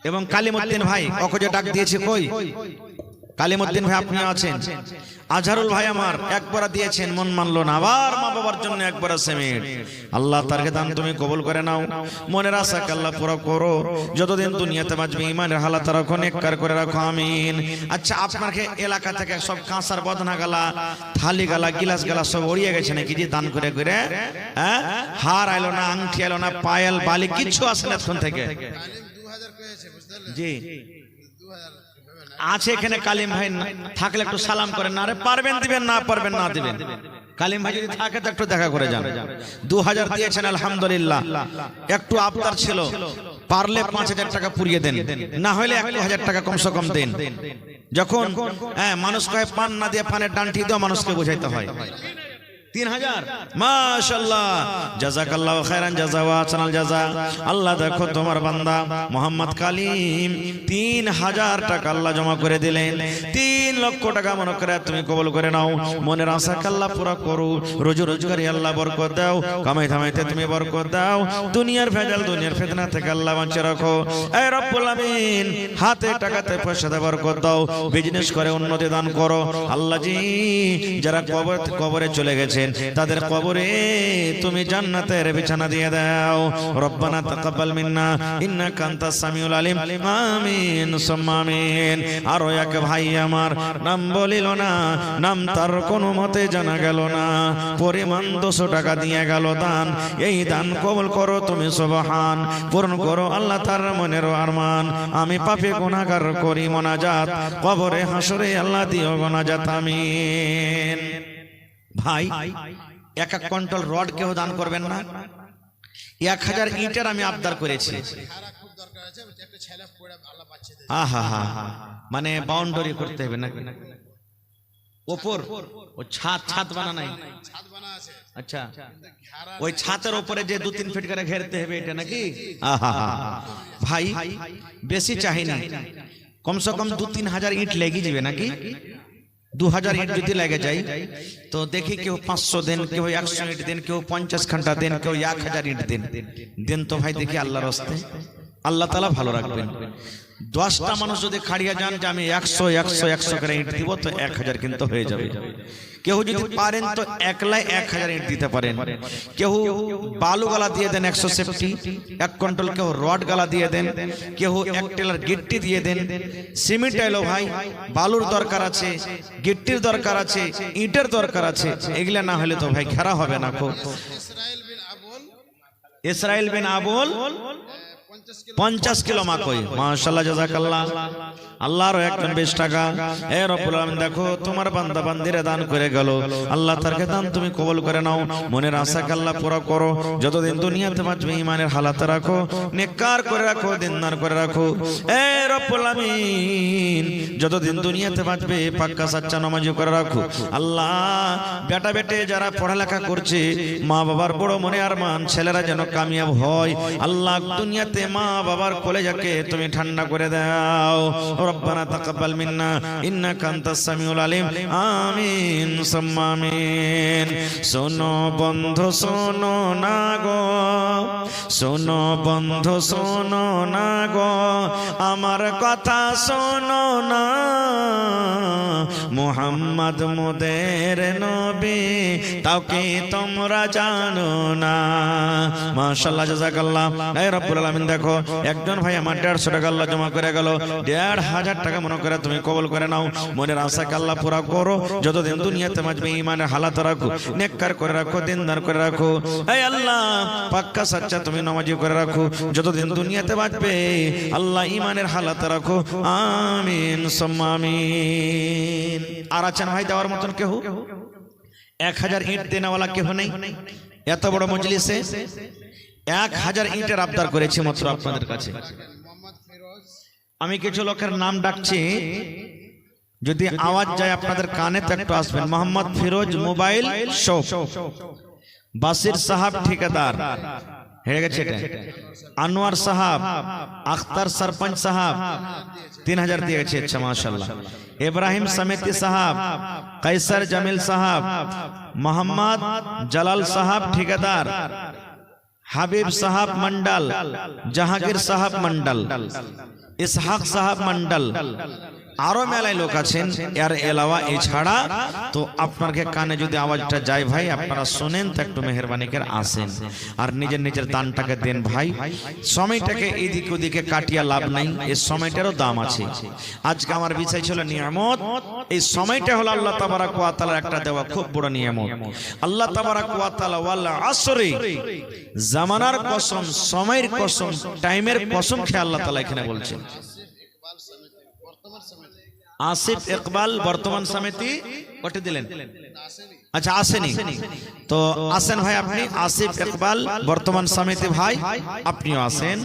এবং কালিমউদ্দিন ভাই, ওকে যে ডাক দিয়েছে কই? কালিমউদ্দিন ভাই আপনি আছেন। আজহারুল ভাই আমার একবার দিয়েছেন, মন মানলো না, আবার মা বাবার জন্য একবার সিমেন্ট। আল্লাহ তারকে দান তুমি কবুল করে নাও, মনের আশাকে আল্লাহ পুরো করো, যতদিন দুনিয়াতে বাঁচবে ইমানের হালাত রাখো, নেককার করে রাখো, আমিন। আচ্ছা, আপনাকে এলাকা থেকে সব কাঁসার বদনা গালা, থালি গালা, গিলাস গালা সব উড়িয়ে গেছে নাকি যে দান করে করে? হ্যাঁ, হার আইলো না, আংটি আইলো না, পায়েল বালি কিচ্ছু আসে না এখন থেকে। কালিম 2000 করেছে, বুঝতে পারলেন? জি 2000 আছে এখানে। কালিম ভাই থাকলে একটু সালাম করেন না, আরে পারবেন দিবেন, না পারবেন না দিবেন। কালিম ভাই যদি থাকে তো একটু দেখা করে যান। 2000 দিয়েছেন আলহামদুলিল্লাহ। একটু আবদার ছিল, পারলে 5000 টাকা পুড়িয়ে দেন, না হলে 1000 টাকা কমসে কম দেন। যখন মানুষ কয় পান না দিয়ে পানের ডান্টি দেওয়া মানুষকে বোঝাইতে হয়। 3000 মাশাআল্লাহ, জাযাকাল্লাহু খায়রান জাযা ওয়া আহসানাল জাযা। আল্লাহ দেখো তোমার বান্দা মোহাম্মদ কালিম 3000 টাকা আল্লাহ জমা করে দিলেন। 3 লক্ষ টাকা মনে করে তুমি কবুল করে নাও, মনের আশাকে আল্লাহ পুরা করো, রোজি রোজগারে আল্লাহ বরকত দাও, কামাই ধামাইতে তুমি বরকত দাও, দুনিয়ার ভেজাল দুনিয়ার ফিতনা থেকে আল্লাহ বাঁচিয়ে রাখো। এই রব্বুল আমিন, হাতে টাকাতে পয়সাতে বরকত দাও, বিজনেস করে উন্নতি দান করো। আল্লাহ জি, যারা কবরে চলে গেছে তাদের কবরে তুমি জান্নাতের বিছানা দিয়ে দাও। রব্বানা তাকাব্বাল মিন্না ইন্নাকা আনতাস সামিউল আলিম, আমিন সুম্মা আমিন। আর এক ভাই আমার নাম বলিল না, নাম তার কোনো মতে জানা গেল না, পরিমাণ 200 টাকা দিয়ে গেল দান। এই দান কবুল করো তুমি সুবহান, পূরণ করো আল্লাহ তার মনের আরমান। আমি পাপী গুনাহগার করি মোনাজাত, কবরে হাসরে আল্লাহ দিও মোনাজাত, আমিন। ভাই, 1 কুইন্টাল রড কেউ দান করবেন না? 1000 ইটের আমি আবদার করেছি। খারা খুব দরকার আছে, একটা ছেলে পড়ে আল্লাহ বাঁচিয়ে দেয়। আহা হা, মানে বাউন্ডারি করতে হবে নাকি? ওপর ও ছাদ বানা নাই? ছাদ বানা আছে, আচ্ছা, ঘেরা ওই ছাদের উপরে যে 2-3 ফিট করে ঘেরতে হবে, এটা নাকি? আহা হা, ভাই বেশি চাহিনি, কমসে কম 2-3 হাজার ইট লেগে যাবে নাকি? 2000 ইট যদি লেগে যায় তো দেখি কেউ 500 দেন, কেউ 100 ইট দেন, কেউ 50 ঘন্টা দেন, কেউ 1000 ইট দেন। দেন তো ভাই, দেখি আল্লাহর রাস্তায়, আল্লাহ তাআলা ভালো রাখবেন। 10টা মানুষ যদি খাড়িয়া যান যে আমি 100 করে ইট দিব, তো 1000 কিন্তু হয়ে যাবে। কেউ যদি পারেন তো একলাই 1000 ইট দিতে পারেন। কেউ বালু গালা দিয়ে দেন 100 সেফটি 1 কুইন্টাল, কেউ রড গালা দিয়ে দেন, কেউ 1 টেলার গিট্টি দিয়ে দেন। সিমেন্ট এলো ভাই, বালুর দরকার আছে, গিট্টির দরকার আছে, ইটের দরকার আছে। এগুলা না হলে তো ভাই ঘেরা হবে না। ইসরাইল বিন আবুল 50 কিলো মাকই, মাশাআল্লাহ, জাযাকাল্লাহ। আল্লাহর একজন 20 টাকা। এ রব্বুল আমিন, দেখো তোমার বান্দা বান্দিরা দান করে গেল, আল্লাহ তারকে দান তুমি কবুল করে নাও, মনের আশাকে আল্লাহ পুরো করো, যতদিন দুনিয়াতে বাঁচবে ইমানের হালাত রাখো, নেককার করে রাখো, দিনদার করে রাখো। এ রব্বুল আমিন, যতদিন দুনিয়াতে বাঁচবে পাক্কা সাচ্চা নামাজি করে রাখো। আল্লাহ, বেটা বেটে যারা পড়ালেখা করছে, মা বাবার বড় মনে আরমান ছেলেরা যেন কামিয়াব হয়। আল্লাহ, দুনিয়াতে মা বাবার কলেজাকে তুমি ঠান্ডা করে দাও। রব্বানা তাকাব্বাল মিন্না ইন্নাকা আনতাস সামিউল আলিম। আমিন সুম্মা আমিন। শোনো বন্ধু শোনো না গো, শোনো বন্ধু শোনো না গো, আমার কথা শোনো না। মুহাম্মদ মোদের নবী, তাও কি তোমরা জানো না? মাশাআল্লাহ, জাযাকাল্লাহ। এই রব্বুল আলামিন দেখো, একজন ভাই আমার 150 টাকা আল্লাহ জমা করে গেল। 1500 টাকা মনে করে তুমি কবুল করে নাও। মনের আশাকে আল্লাহ পুরা করো। যতদিন দুনিয়াতে বাঁচবে ঈমানের হালাত রাখো, নেককার করে রাখো, দিনদার করে রাখো। এই আল্লাহ পাক্কা সাচ্চা তুমি নামাজি করে রাখো। যতদিন দুনিয়াতে বাঁচবে আল্লাহ ঈমানের হালাত রাখো। আমিন সুম্মা আমিন। আর আছেন ভাই দেওয়ার মতন কেউ? 1000 ইট দেনাওয়ালা কেউ নেই? এত বড় মজলিসে 1000 ইটের আবদার করেছি মাত্র আপনাদের কাছে। মোহাম্মদ ফিরোজ, আমি কিছু লোকের নাম ডাকছি, যদি আওয়াজ যায় আপনাদের কানে তো একটু আসবেন। মোহাম্মদ ফিরোজ মোবাইল শপ, বাসির সাহাব ঠিকাদার হয়ে গেছে এটা, আনোয়ার সাহাব, আখতার সরপঞ্চ সাহাব 3000 দিয়ে গেছে। আচ্ছা মাশাআল্লাহ। ইব্রাহিম সমিতি সাহাব, কাইসার জামিল সাহাব, মোহাম্মদ জালাল সাহাব ঠিকাদার, হাবিব সাহাব मंडल, জাহাঙ্গীর সাহাব मंडल, ইসহাক সাহাব मंडल, আরো মেলায় লোক আছেন। এর এলাওয়া এছাড়া তো আপনাকে কানে যদি আওয়াজটা যায় ভাই, আপনারা শুনেন তো একটু মেহেরবানি করে আসেন আর নিজের নিজের দানটাকে দেন ভাই। সময়টাকে এদিক ওদিকে কাটিয়া লাভ নাই, এই সময়টারও দাম আছে। আজকে আমার বিষয় ছিল নিয়ামত। এই সময়টা হলো আল্লাহ তাবারাক ওয়া তাআলার একটা দেওয়া খুব বড় নিয়ামত। আল্লাহ তাবারাক ওয়া তাআলা ওয়াল আসরে, জামানার কসম, সময়ের কসম, টাইমের কসম খেয়ে আল্লাহ তাআলা এখানে বলছেন। আসিফ ইকবাল বর্তমান সমিতি কত দিলেন? আচ্ছা আসেনি তো আসেন ভাই আপনি। আসিফ ইকবাল বর্তমান সমিতি ভাই, আপনিও আসেন।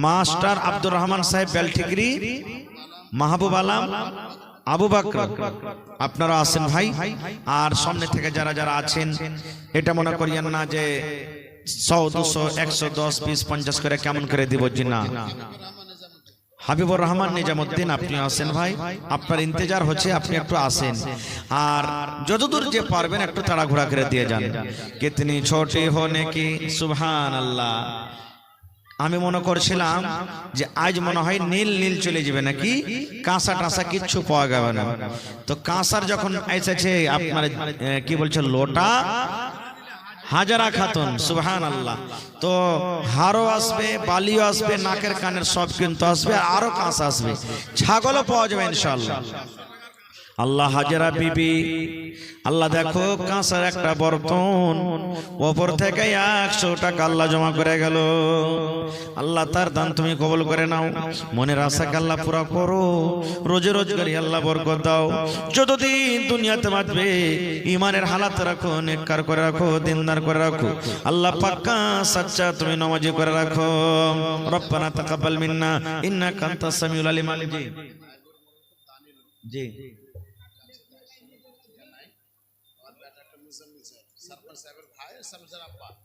মাস্টার আব্দুর রহমান সাহেব বেলঠিগরি, মাহবুব আলম, আবু বকর, আপনারা আসেন ভাই। আর সামনে থেকে যারা যারা আছেন, এটা মনে করিয়েন না যে 100 200 110 20 50 করে কেমন করে দিব, জি না। হাবিবুর রহমান নিজামুদ্দিন আপনি আসেন ভাই, আপনার ইন্তজার হচ্ছে, আপনি একটু আসেন। আর যতদূর যে পারবেন একটু তাড়াহুড়া করে দিয়ে যান। কিতনি ছোটি হোনে কি সুবহানাল্লাহ। আমি মনে করছিলাম যে আজ মনে হয় নীল নীল চলে যাবে নাকি, কাঁসা টাসা কিচ্ছু পাওয়া যাবে না। তো কাঁসার যখন এসেছে আপনার কি বলছে লোটা, হাজারা খাতুন, সুবহানাল্লাহ। তো হারও আসবে, বালিও আসবে, নাকের কানের সব কিন্তু আসবে, আরো কাঁস আসবে, ছাগলও পাওয়া যাবে ইনশাআল্লাহ। আল্লাহ হাজারা বিবি, আল্লাহ দেখো কাঁসার একটা বর্তন, ওপর থেকে 100 টাকা আল্লাহ জমা করে গেল। আল্লাহ তার দান তুমি কবুল করে নাও, মনের আশাকে আল্লাহ পুরা করো, রোজে রোজগারি আল্লাহ বরকত দাও। যতদিন দুনিয়াতে বাঁচবে ইমানের হালাত রাখো, নেককার করে রাখো, দিনদার করে রাখো। আল্লাহ পাক্কা সাচ্চা তুমি নামাজি করে রাখো। রব্বানা তাকাব্বাল মিন্না ইন্নাকা আনতাস সামিউল আলিম। জি জি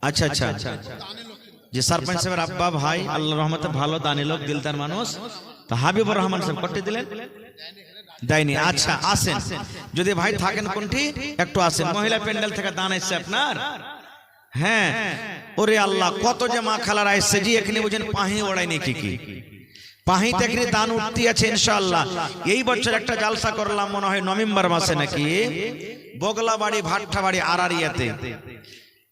আচ্ছা আচ্ছা আচ্ছা, যে সরপঞ্চ সাহেবের আব্বা ভাই, আল্লাহ রহমতে ভালো দানি লোক, দিলদার মানুষ। তো হাবিবুর রহমান সাহেব কত দিলেন? দেয়নি। আচ্ছা আসেন, যদি ভাই থাকেন কোনটি একটু আসেন। মহিলা প্যান্ডেল থেকে দান এসছে আপনার। হ্যাঁ ওরে আল্লাহ, কত যে মা খালারা এসছে জি, এখানে বুঝেন পাহি ওড়ায়নি কি কি, পাহি থেকে দান উঠতে আছে ইনশাআল্লাহ। এই বছর একটা জালসা করলাম মনে হয় নভেম্বর মাসে নাকি, বগলাবাড়ি ভাট্টাবাড়ি আরারিয়াতে।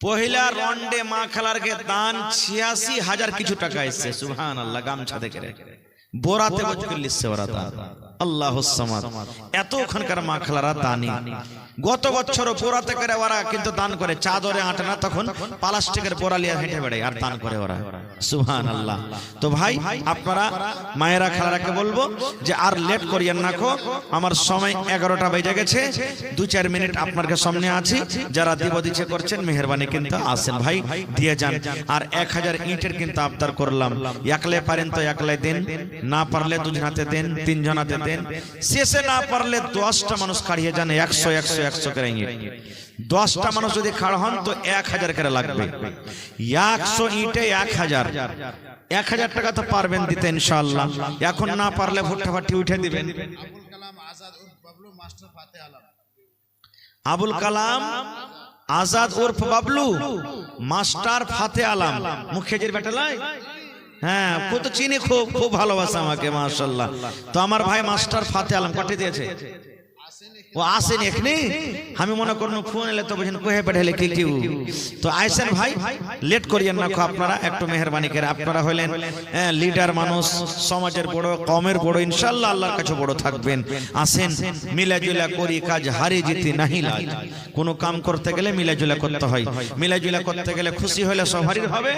পহিলা রন্ডে মা খালারকে দান 86,000 কিছু টাকা এসছে, সুবহানাল্লাহ। গামছা দেখে বোরাতে বজকুল লিসছে ওরা দান। আল্লাহুস সামাদ। এত ওখানকার মা খালারা দানি। গত বছর বোরাতে করে ওরা কিন্তু দান করে, চাদরে আটে না, তখন প্লাস্টিকের বোরা লিয়ে হেঁটে বেড়ায় আর দান করে ওরা, সুবহানাল্লাহ। তো ভাই আপনারা মায়েরা খালারাকে বলবো যে আর লেট করিয়েন না খো, আমার সময় 11টা বেজে গেছে, 2-4 মিনিট আপনাকে সামনে আছি। যারা দিব দিচ্ছে করছেন মেহেরবানি কিন্তু আসেন ভাই, দিয়ে যান। আর 1000 ইটের কিন্তু আবদার করলাম, একলে পারেন তো একলাই দেন, না পারলে 2 জনাতে দেন, 3 জনাতে দেন, শেষে না পারলে 10টা মানুষ খাড়িয়ে যান, 100 100 100 করে ইট। 10টা মানুষ যদি খাড়া হন তো 1000 করে লাগবে। 100 ইটে 1000, 1000 টাকা তো পারবেন দিতে ইনশাআল্লাহ। এখন না পারলে ভুট্টাভাটি উঠে দিবেন। আবুল কালাম আজাদ উর্ফ বাবলু মাস্টার ফাতে আলম। আবুল কালাম আজাদ উর্ফ বাবলু মাস্টার ফাতে আলম, মুখিয়াজির বেটা লাই। হ্যাঁ, কত চিনি, খুব খুব ভালোবাসা আমাকে, মাশাআল্লাহ। তো আমার ভাই মাস্টার ফাতে আলম কাটে দিয়েছে, ও আসেন এখানে। আমি মনে করুন ফোন এলে তো বুঝেন কোহে পাঠালে কি কি। তো আইসেন ভাই, লেট করিয়েন না আপনারা, একটু মেহরবানি করে। আপনারা হলেন লিডার মানুষ, সমাজের বড়, কমের বড়, ইনশাআল্লাহ আল্লাহর কাছে বড় থাকবেন। আসেন, মিলাজুলা করি কাজ হারি জিতি নাহি লাজ। কোনো কাম করতে গেলে মিলাজুলা করতে হয়। মিলাজুলা করতে গেলে খুশি হলে সবারই হবে,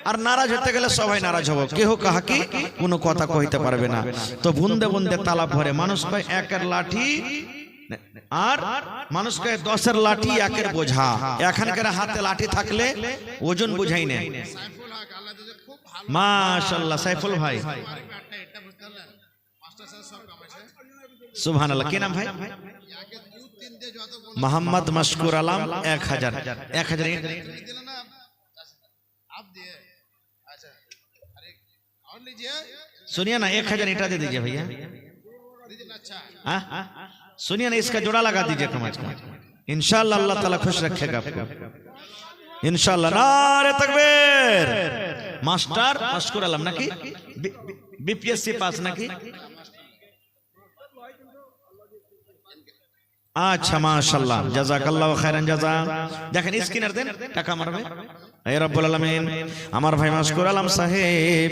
আর নারাজ হতে গেলে সবাই নারাজ হবে। কেহ কাহাকে কোনো কথা কইতে পারবে না। তো বুন্দে বুন্দে তালা ভরে, মানুষ কয় একের লাঠি আর মানুষ কয় 10-এর লাঠি একের বোঝা। এখানকার হাতে লাঠি থাকলে ওজন বুঝাই না। সাইফুল হক আল্লাহ দিলে খুব ভালো মাশাআল্লাহ, সাইফুল ভাই, এটা বুঝতে পারলেন মাস্টার সাহেব সব কামাইছে। সুবহানাল্লাহ। কি নাম ভাই? ইয়াকে 2-3 দিয়ে যত বল মোহাম্মদ মাশকুর আলম। 1000 1000 দিলে না आप दिए। अच्छा अरे और लीजिए, सुनिए ना, 1000 ईटा दे दीजिए भैया। दीजिए ना। अच्छा हाँ? सुनिए ना, इसका जोड़ा लगा दीजिए कम आज का। इंशाअल्लाह अल्लाह ताला खुश रखेगा आपको इंशाअल्लाह। नारे तकबीर। मास्टर মাশকুর আলম নাকি বিপিএসসি পাস নাকি? আচ্ছা মাশাআল্লাহ, জাযাকাল্লাহু খাইরান জাযা। দেখেন স্ক্রিনার দেন, টাকা মারবে। হে রব্বুল আলামিন, আমার ভাই মাশকুর আলম সাহেব,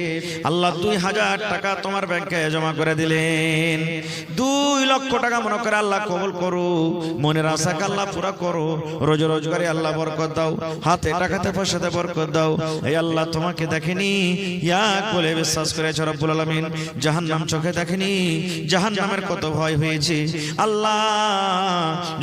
আল্লাহ 2000 টাকা তোমার ব্যাংকে জমা করে দিলেন। 2 লক্ষ টাকা মনে করে আল্লাহ কবুল করো, মনের আশাকে আল্লাহ পুরা করো, রোজ রোজগারে আল্লাহ বরকত দাও, হাতে টাকাতে পয়সাতে বরকত দাও। এই আল্লাহ তোমাকে দেখেনি এক বলে বিশ্বাস করেছে রব্বুল আলামিন, জাহান্নাম চোখে দেখেনি, জাহান্নামের কত ভয় হয়েছে। আল্লাহ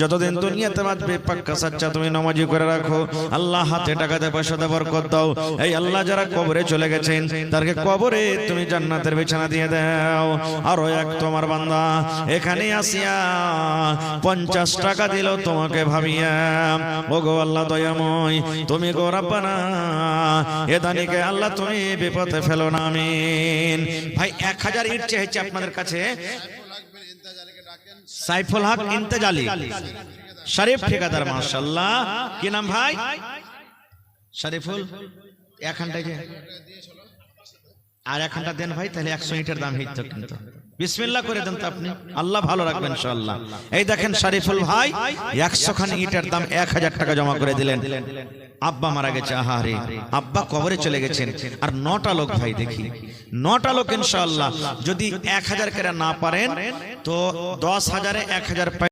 যতদিন দুনিয়াতে বাঁচবে পাক্কা সাচ্চা তুমি নামাজি করে রাখো। আল্লাহ হাতে টাকাতে পয়সাতে বরকত দাও। এই আল্লাহ যারা কবরে চলে গেছেন তাদেরকে কবরে তুমি জান্নাতের বিছানা দিয়ে দাও। আরো এক তোমার বান্দা এখানে আসিয়া 50 টাকা দিল তোমাকে ভাবিয়া, ও গো আল্লাহ দয়াময়, তুমি গো রাব্বানা এ দানিকে আল্লাহ তুমি বিপদে ফেলো না, আমিন। ভাই 1000 ইট চেয়েছে আপনাদের কাছে। সাইফুল হক বিন ইন্তেজালি, সাইফুল হক ইন্তেজালি, শরীফ ঠিকাদার, মাশাআল্লাহ। কি নাম ভাই? শরীফুল। এখানটাই যে আর এখানটা দেন ভাই, তাহলে 100 ইটের দাম হইতো। কিন্তু বিসমিল্লাহ করে দেন তো আপনি, আল্লাহ ভালো রাখবেন ইনশাআল্লাহ। এই দেখেন শরীফুল ভাই 100 খান ইটের দাম 1000 টাকা জমা করে দিলেন। আব্বা মারা গেছে, আহারে আব্বা কবরে চলে গেছেন। আর 9টা লোক ভাই, দেখি 9টা লোক ইনশাআল্লাহ যদি 1000 করে না পারেন তো 10,000-এ 1000